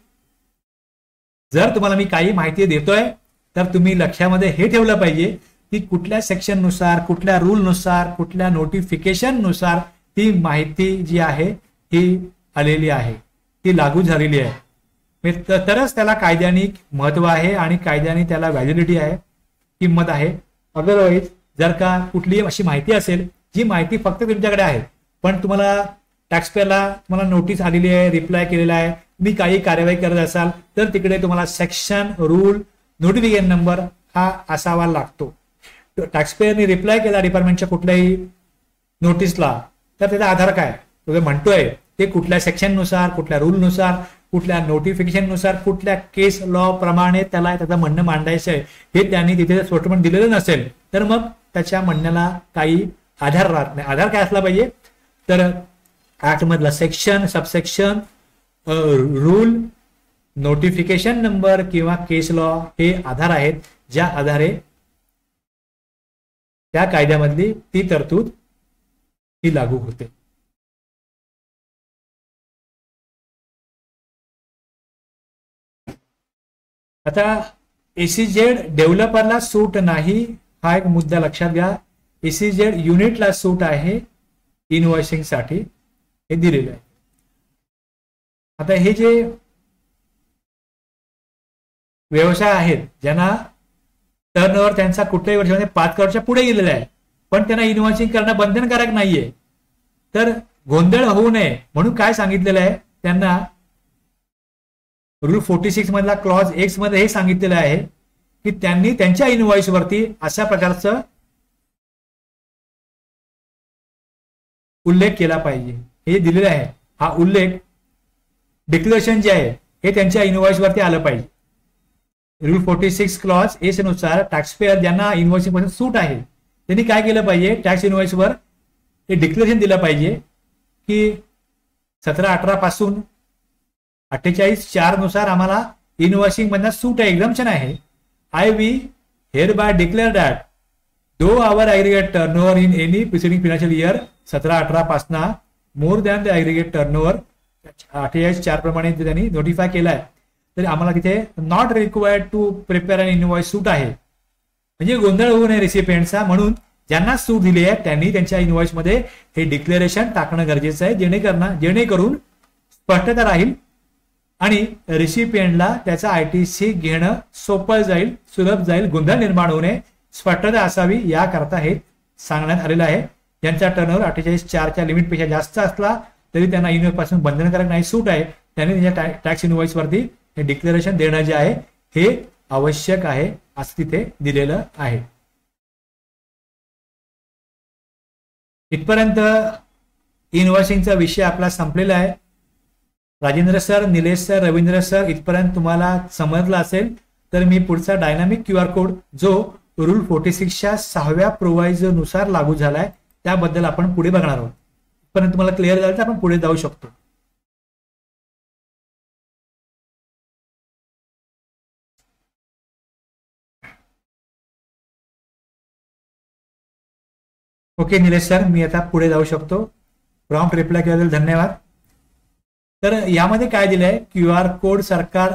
जर तुम्हाला मी काही माहिती देतोय तर तुम्ही लक्षामध्ये हे ठेवलं पाहिजे की कुठल्या सेक्शन नुसार, कुठल्या रूल नुसार, कुठल्या नोटिफिकेशन नुसार ती माहिती जी आहे ही आलेली आहे, ती लागू झालेली आहे. तरच त्याला कायद्याने महत्व आहे आणि कायद्याने त्याला व्हॅलिडिटी आहे, किंमत आहे. अदरवाईज जर का कुठली अशी माहिती असेल जी माहिती फक्त तुमच्याकडे आहे पण तुम्हाला टॅक्सपेअरला तुम्हाला नोटीस आलेली आहे, रिप्लाय केलेला आहे, तुम्ही काही कार्यवाही करत असाल तर तिकडे तुम्हाला सेक्शन, रूल, नोटिफिकेशन नंबर हा असावा लागतो. टॅक्सपेअरने रिप्लाय केला डिपार्टमेंटच्या कुठल्याही नोटीसला तर त्याचा आधार काय तो म्हणतोय ते कुठल्या सेक्शन नुसार, कुठल्या रूल नुसार, कुठल्या नोटिफिकेशन नुसार, कुठल्या केस लॉ प्रमाणे त्याला त्याचं म्हणणं मांडायचं आहे हे त्यांनी तिथे स्पष्टपणे दिलेलं नसेल तर मग त्याच्या म्हणण्याला काही आधार राहत नाही. आधार काय असला पाहिजे तर ऍक्ट मधला section, subsection, rule, notification number किंवा केस लॉ हे आधार आहेत ज्या आधारे त्या कायद्यामधली ती तरतूद ही लागू होते. आता एसीजेड डेव्हलपरला सूट नाही हा एक मुद्दा लक्षात घ्या. एसीजेड युनिटला सूट आहे इनव्हॉइसिंग साठी हे दिलेलं आहे. आता हे जे व्यवसाय आहेत ज्यांना टर्नओव्हर त्यांचा कुठल्याही वर्षामध्ये 5 करोडच्या पुढे गेलेला आहे पण त्यांना इनव्हॉइसिंग करणं बंधनकारक नाहीये तर गोंधळ होऊ नये म्हणून काय सांगितलेलं आहे त्यांना रूल 46 मधला क्लॉज एक्स मध्ये हे सांगितलेलं आहे की त्यांनी त्यांच्या इनव्हॉइस वरती अशा प्रकारचं उल्लेख केला पाहिजे. हे दिलेलं आहे हा उल्लेख डिक्लेरेशन जे आहे हे त्यांच्या इनव्हॉइस वरती आलं पाहिजे. रूल 46 क्लॉज एस नुसार टॅक्सपेअर ज्यांना इनव्हॉइसिंग पासून सूट आहे त्यांनी काय केलं पाहिजे टॅक्स इनव्हॉइस वर हे डिक्लेरेशन दिलं पाहिजे की 17-18 पासून 48(4) नुसार आम्हाला इनव्हॉइसिंग मधनं सूट आहे, एक्झम्पशन आहे. I we hereby declare that though our aggregate turnover in any preceding financial year 17-18 पासून more than the aggregate turnover 48(4) प्रमाणे त्यांनी नोटिफाय केलाय तर आम्हाला तिथे not required to prepare an invoice सूट आहे. म्हणजे गोंधळ होऊ नये रेसिपियंटचा म्हणून ज्यांना सूट दिली आहे त्यांनी त्यांच्या इनव्हॉइस मध्ये हे डिक्लेरेशन टाकणं गरजेचं आहे जेणेकरून स्पष्टता राहील आणि रेसिपियंटला त्याचा ITC घेणं सोपं जाईल, सुलभ जाईल, गोंधळ निर्माण होऊ नये, स्पष्टता असावी याकरता हे सांगण्यात आलेलं आहे. ज्यांचा टर्नओव्हर 48(4) लिमिटपेक्षा जास्त असला तरी त्यांना इनव्हॉइस पासून बंधनकारक नाही सूट आहे त्यांनी त्यांच्या टॅक्स इनव्हॉइस वरती हे डिक्लेरेशन देणं जे आहे हे आवश्यक आहे असं तिथे दिलेलं आहे. इथपर्यंत इनव्हॉइसिंगचा विषय आपला संपलेला आहे. Rajendra sir, Nilesh sir, Ravindra sir इथपर्यंत तुम्हाला समजलं असेल तर मी पुढचा डायनामिक QR कोड जो रूल 46च्या 6व्या प्रोव्हायझर नुसार लागू झालाय त्याबद्दल आपण पुढे बघणार आहोत. इथपर्यंत तुम्हाला क्लिअर झालं तर आपण पुढे जाऊ शकतो. ओके निलेश सर, मी आता पुढे जाऊ शकतो. प्रॉम्प्ट रिप्लाय केल्याबद्दल धन्यवाद. तर यामध्ये काय दिलंय QR कोड सरकार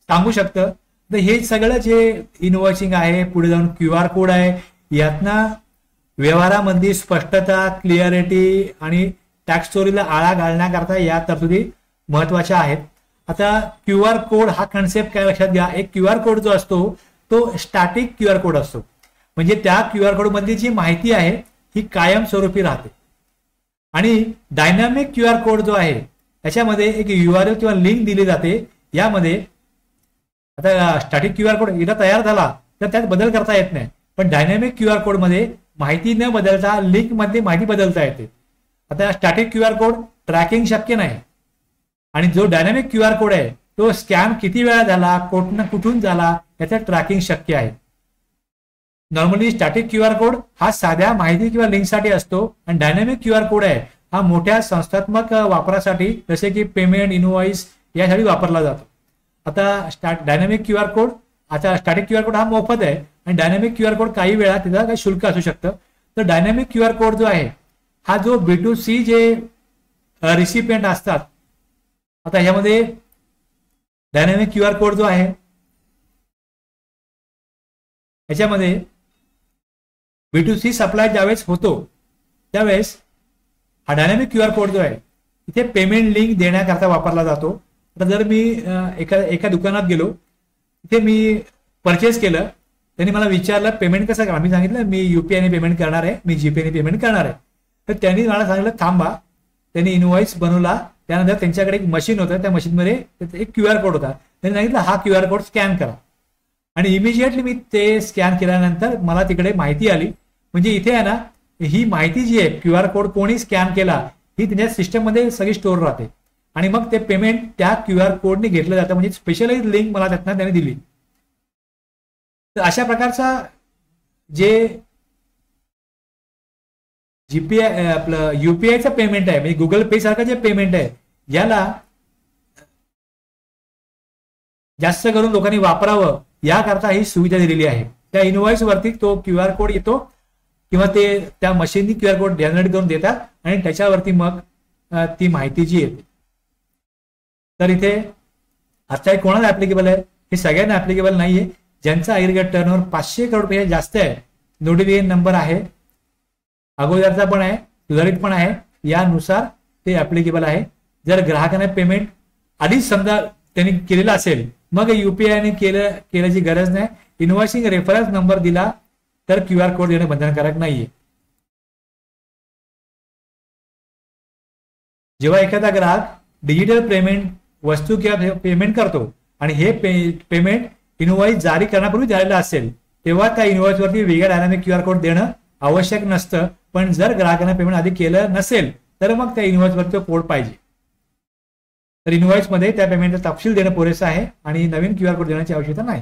सांगू शकतं तर हे सगळं जे इनव्हॉइसिंग आहे पुढे जाऊन QR कोड आहे यातनं व्यवहारामधली स्पष्टता, क्लिअरिटी आणि टॅक्स चोरीला आळा घालण्याकरता या तरतुदी महत्वाच्या आहेत. आता QR कोड हा कन्सेप्ट काय लक्षात घ्या. एक QR कोड जो असतो तो स्टॅटिक QR कोड असतो म्हणजे त्या QR कोड मधली जी माहिती आहे ही कायमस्वरूपी राहते आणि डायनामिक QR कोड जो आहे त्याच्यामध्ये एक URL किंवा लिंक दिली जाते. यामध्ये आता स्टॅटिक QR कोड एकदा तयार झाला तर त्यात बदल करता येत नाही पण डायनामिक QR कोड मध्ये माहिती न बदलता लिंक मध्ये माहिती बदलता येते. आता स्टॅटिक QR कोड ट्रॅकिंग शक्य नाही आणि जो डायनामिक क्यू आर कोड आहे तो स्कॅन किती वेळा झाला, कुठून झाला याचं ट्रॅकिंग शक्य आहे. Normally static Q R code हा साध्या माहिती किंवा लिंकसाठी असतो आणि डायनामिक क्यू आर कोड आहे हा मोठ्या संस्थात्मक वापरासाठी जसे की पेमेंट, इनवॉइस यासाठी वापरला जातो. आता डायनामिक क्यू आर कोड, आता स्टॅटिक क्यू आर कोड हा मोफत आहे आणि डायनामिक क्यू आर कोड काही वेळा त्याचा काही शुल्क असू शकतं. तर डायनामिक क्यू आर कोड जो आहे हा जो B2C जे रिसिपियंट असतात, आता ह्यामध्ये डायनामिक क्यू आर कोड जो आहे ह्याच्यामध्ये B2C सप्लाय ज्यावेळेस होतो त्यावेळेस हा डायनामिक क्यू आर कोड जो आहे इथे पेमेंट लिंक देण्याकरता वापरला जातो. आता जर मी एका दुकानात गेलो, तिथे मी परचेस केलं, त्यांनी मला विचारलं पेमेंट कसं करा, मी सांगितलं मी UPI पेमेंट करणार आहे, मी GPay पेमेंट करणार आहे. तर त्यांनी मला सांगितलं थांबा. त्यांनी इनवॉइस बनवला, त्यानंतर त्यांच्याकडे एक मशीन होतं, त्या मशीनमध्ये एक क्यू आर कोड होता. त्यांनी सांगितलं हा क्यू आर कोड स्कॅन करा आणि इमिजिएटली मी ते स्कॅन केल्यानंतर मला तिकडे माहिती आली. म्हणजे इथे आहे ना, ही माहिती जी आहे क्यू आर कोड कोणी स्कॅन केला ही त्यांच्या सिस्टममध्ये सगळी स्टोर राहते आणि मग ते पेमेंट त्या क्यू आर कोडने घेतलं जातं. म्हणजे स्पेशलाइज लिंक मला त्यातनं त्याने दिली. तर अशा प्रकारचा जे GPI आपलं UPIचं पेमेंट आहे, म्हणजे गुगल पे सारखं जे पेमेंट आहे याला जास्त करून लोकांनी वापरावं याकरता ही सुविधा दिलेली आहे. त्या इनवॉइस वरती तो क्यू आर कोड येतो किंवा ते त्या मशीननी क्यू आर कोड जनरेट करून देतात आणि त्याच्यावरती मग ती माहिती जी येते. तर इथे आता हे कोणाला ऍप्लिकेबल आहे, हे सगळ्यांना ऍप्लिकेबल नाहीये. ज्यांचा ऍग्रीगेट टर्नओव्हर 500 करोडपेक्षा जास्त आहे, नोटिफिकेशन नंबर आहे, अगोदरचा पण आहे, सुधारित पण आहे, यानुसार ते ऍप्लिकेबल आहे. जर ग्राहकाने पेमेंट आधीच समजा त्यांनी केलेलं असेल मग UPI केल्याची गरज नाही. इनवॉइसिंग रेफरन्स नंबर दिला तर क्यू आर कोड देणं बंधनकारक नाहीये. जेव्हा एखादा ग्राहक डिजिटल पेमेंट वस्तू किंवा पेमेंट करतो आणि हे पेमेंट इनवॉइस जारी करण्यापूर्वी झालेलं असेल तेव्हा त्या इनवॉइस वरती वेगळा डायनामिक क्यू आर कोड देणं आवश्यक नसतं. पण जर ग्राहकाने पेमेंट आधी केलं नसेल तर मग त्या इनवॉइस वरती कोड पाहिजे. तर इनवॉइस मध्ये त्या पेमेंटचा तपशील देणं पुरेसं आहे आणि नवीन क्यू आर कोड देण्याची आवश्यकता नाही.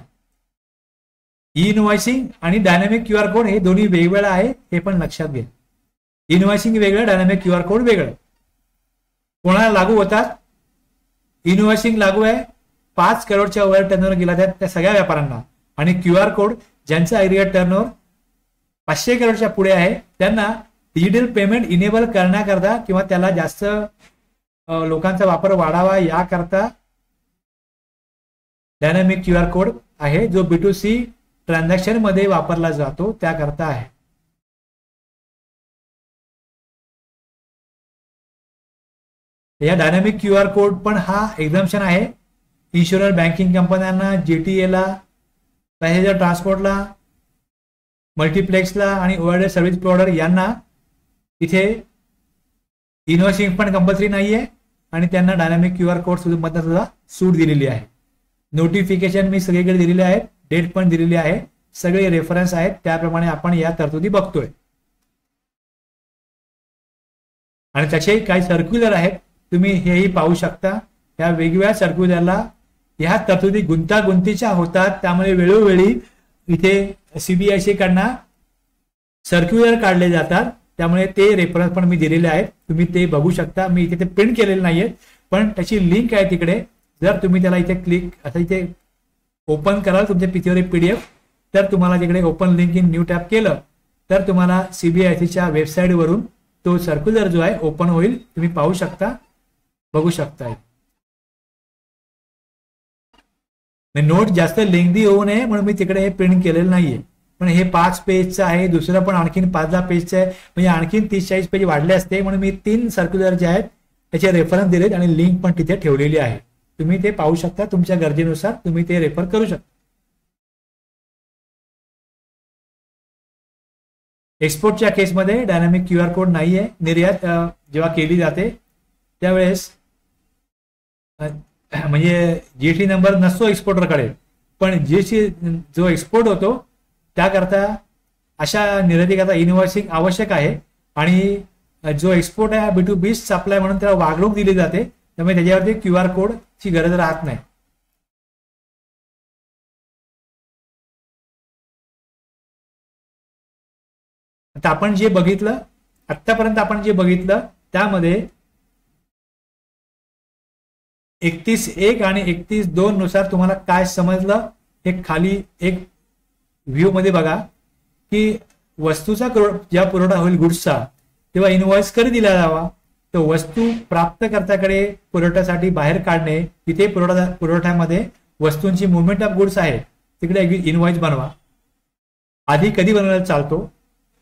इनवॉइसिंग आणि डायनामिक क्यू आर कोड हे दोन्ही वेगवेगळं आहे, हे पण लक्षात घ्या. इनवॉइसिंग वेगळं, डायनामिक क्यू आर कोड वेगळं. कोणाला लागू होतात? इनवॉइसिंग लागू आहे 5 करोडच्या वर टर्नओव्हर गेला त्या सगळ्या व्यापाऱ्यांना आणि क्यू आर कोड ज्यांचा ऍग्रीगेट टर्नओव्हर 500 करोडच्या पुढे आहे त्यांना डिजिटल पेमेंट इनेबल करण्याकरता किंवा त्याला जास्त लोकांचा वापर वाढावा याकरता डायनामिक क्यू आर कोड आहे, जो B2C ट्रान्झॅक्शन मध्ये वापरला जातो त्याकरता आहे. या डायनामिक क्यू आर कोड पण हा एक्झम्पशन आहे इन्शुरन्स, बँकिंग कंपन्यांना, GTA ला, पॅसेंजर ट्रान्सपोर्टला, मल्टीप्लेक्सला आणि ओव्हरहेड सर्व्हिस प्रोव्हायडर यांना इथे इनवॉइसिंग पण कंपल्सरी नाहीये आणि त्यांना डायनामिक क्यू आर कोड मध्ये सुद्धा सूट दिलेली आहे. नोटिफिकेशन मी सगळीकडे दिलेले आहेत, डेट पण दिलेली आहे, सगळे रेफरन्स आहेत, त्याप्रमाणे आपण या तरतुदी बघतोय. आणि त्याचे काही सर्क्युलर आहेत, तुम्ही हेही पाहू शकता. या वेगवेगळ्या सर्क्युलरला ह्या तरतुदी गुंतागुंतीच्या होतात, त्यामुळे वेळोवेळी इथे CBIC कडनं सर्क्युलर काढले जातात, त्यामुळे ते रेफरन्स पण मी दिलेले आहेत, तुम्ही ते बघू शकता. मी इथे ते प्रिंट केलेले नाहीये पण त्याची लिंक आहे तिकडे. जर तुम्ही त्याला इथे क्लिक आता इथे ओपन कराल तुमच्या पीसीवर एक PDF, तर तुम्हाला तिकडे open link in new tab केलं तर तुम्हाला CBICच्या वेबसाईट वरून तो सर्क्युलर जो आहे ओपन होईल, तुम्ही पाहू शकता, बघू शकता. नोट जास्त लेंथी होऊ नये म्हणून मी तिकडे हे प्रिंट केलेलं नाहीये. पण हे 5 पेजचं आहे, दुसरं पण आणखीन 5-10 पेजचं आहे, म्हणजे आणखीन 30-40 पेज वाढले असते म्हणून मी 3 सर्क्युलर जे आहेत त्याचे रेफरन्स दिलेत आणि लिंक पण तिथे ठेवलेली आहे. तुम्ही ते पाहू शकता, तुमच्या गरजेनुसार तुम्ही ते रेफर करू शकता. एक्सपोर्टच्या केसमध्ये डायनामिक क्यू आर कोड नाहीये. निर्यात जेव्हा केली जाते त्यावेळेस म्हणजे GST नंबर नसतो एक्सपोर्टरकडे, पण जो एक्सपोर्ट होतो त्याकरता अशा निर्यातीकरता इनवॉइसिंग आवश्यक आहे. आणि जो एक्सपोर्ट आहे B2B सप्लाय म्हणून त्याला वागणूक दिली जाते, त्यामुळे त्याच्यावरती QR कोडची गरज राहत नाही. आता आपण जे बघितलं, आतापर्यंत आपण जे बघितलं त्यामध्ये 31.1 आणि 31.2 नुसार तुम्हाला काय समजलं हे खाली एक व्ह्यू मध्ये बघा की वस्तूचा ज्या पुरवठा होईल गुड्सचा तेव्हा इनवॉइस कधी दिला जावा, तो वस्तू प्राप्तकर्त्याकडे पुरवठ्यासाठी बाहेर काढणे, तिथे पुरवठ्यामध्ये वस्तूंची मुवमेंट ऑफ गुड्स आहे तिकडे इनवॉइस बनवा. आधी कधी बनवायला चालतो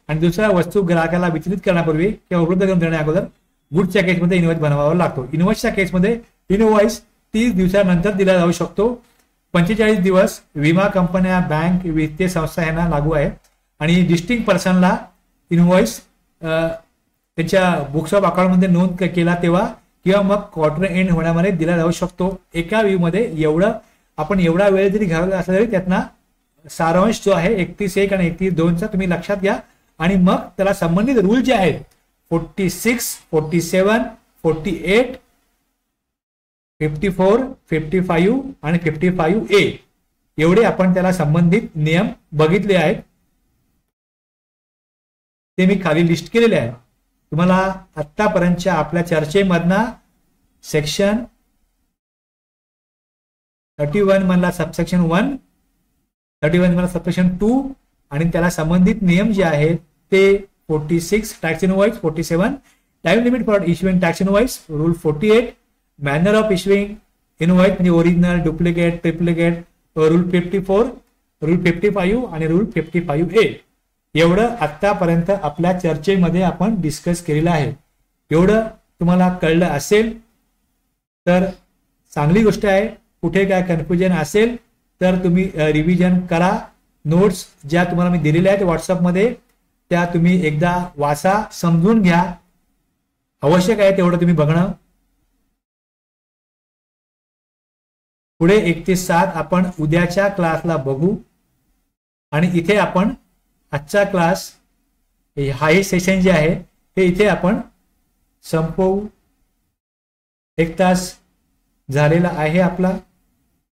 आणि दुसरा वस्तू ग्राहकाला वितरित करण्यापूर्वी किंवा उपलब्ध करून देण्या अगोदर गुड्सच्या केसमध्ये इनवॉइस बनवावा लागतो. इनवॉइसच्या केसमध्ये इनवॉइस 30 दिवसानंतर दिला जाऊ शकतो. 45 दिवस विमा कंपन्या, बँक, वित्तीय संस्था यांना लागू आहे आणि डिस्टिंक्ट पर्सनला इनवॉइस त्याच्या बुक्स ऑफ अकाउंटमध्ये नोंद केला तेव्हा किंवा मग क्वार्टर एंड होण्यामध्ये दिला जाऊ शकतो. एका व्ह्यू मध्ये आपण एवढा वेळ जरी घालवला असला तरी त्यातला सारांश जो आहे 31.1 आणि 31.2 चा तुम्ही लक्षात घ्या आणि मग त्याला संबंधित रूल जे आहेत 46, 47, 48, 54, 55 आणि 55A एवढे आपण त्याला संबंधित नियम बघितले आहेत. ते मी खाली लिस्ट केलेले आहे. तुम्हाला आतापर्यंतच्या आपल्या चर्चेमधना सेक्शन 31 मधला सबसेक्शन 1, 31 मधला सबसेक्शन 2 आणि त्याला संबंधित नियम जे आहेत ते 46 tax invoice, 47 time limit for issuing tax invoice, rule 48 manner of issuing invoice म्हणजे original, duplicate, triplicate, rule 54, rule 55 आणि रूल 55A एवढं आतापर्यंत आपल्या चर्चेमध्ये आपण डिस्कस केलेलं आहे. एवढं तुम्हाला कळलं असेल तर चांगली गोष्ट आहे. कुठे काय कन्फ्युजन असेल तर तुम्ही रिव्हिजन करा. नोट्स ज्या तुम्हाला मी दिलेल्या आहेत व्हॉट्सअपमध्ये त्या तुम्ही एकदा वाचा, समजून घ्या. आवश्यक आहे तेवढं तुम्ही बघणं. पुढे 31/7 आपण उद्याच्या क्लासला बघू आणि इथे आपण आजचा क्लास हे सेशन जे आहे हे इथे आपण संपवू. 1 तास झालेला आहे आपला,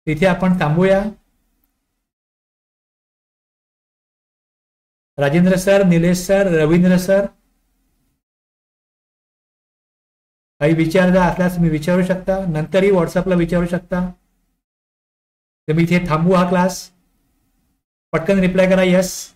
इथे आपण थांबूया. Rajendra sir, Nilesh sir, Ravindra sir काही विचार असल्यास मी विचारू शकता, नंतरही व्हॉट्सअपला विचारू शकता. तर मी इथे थांबू हा क्लास. पटकन रिप्लाय करा यस.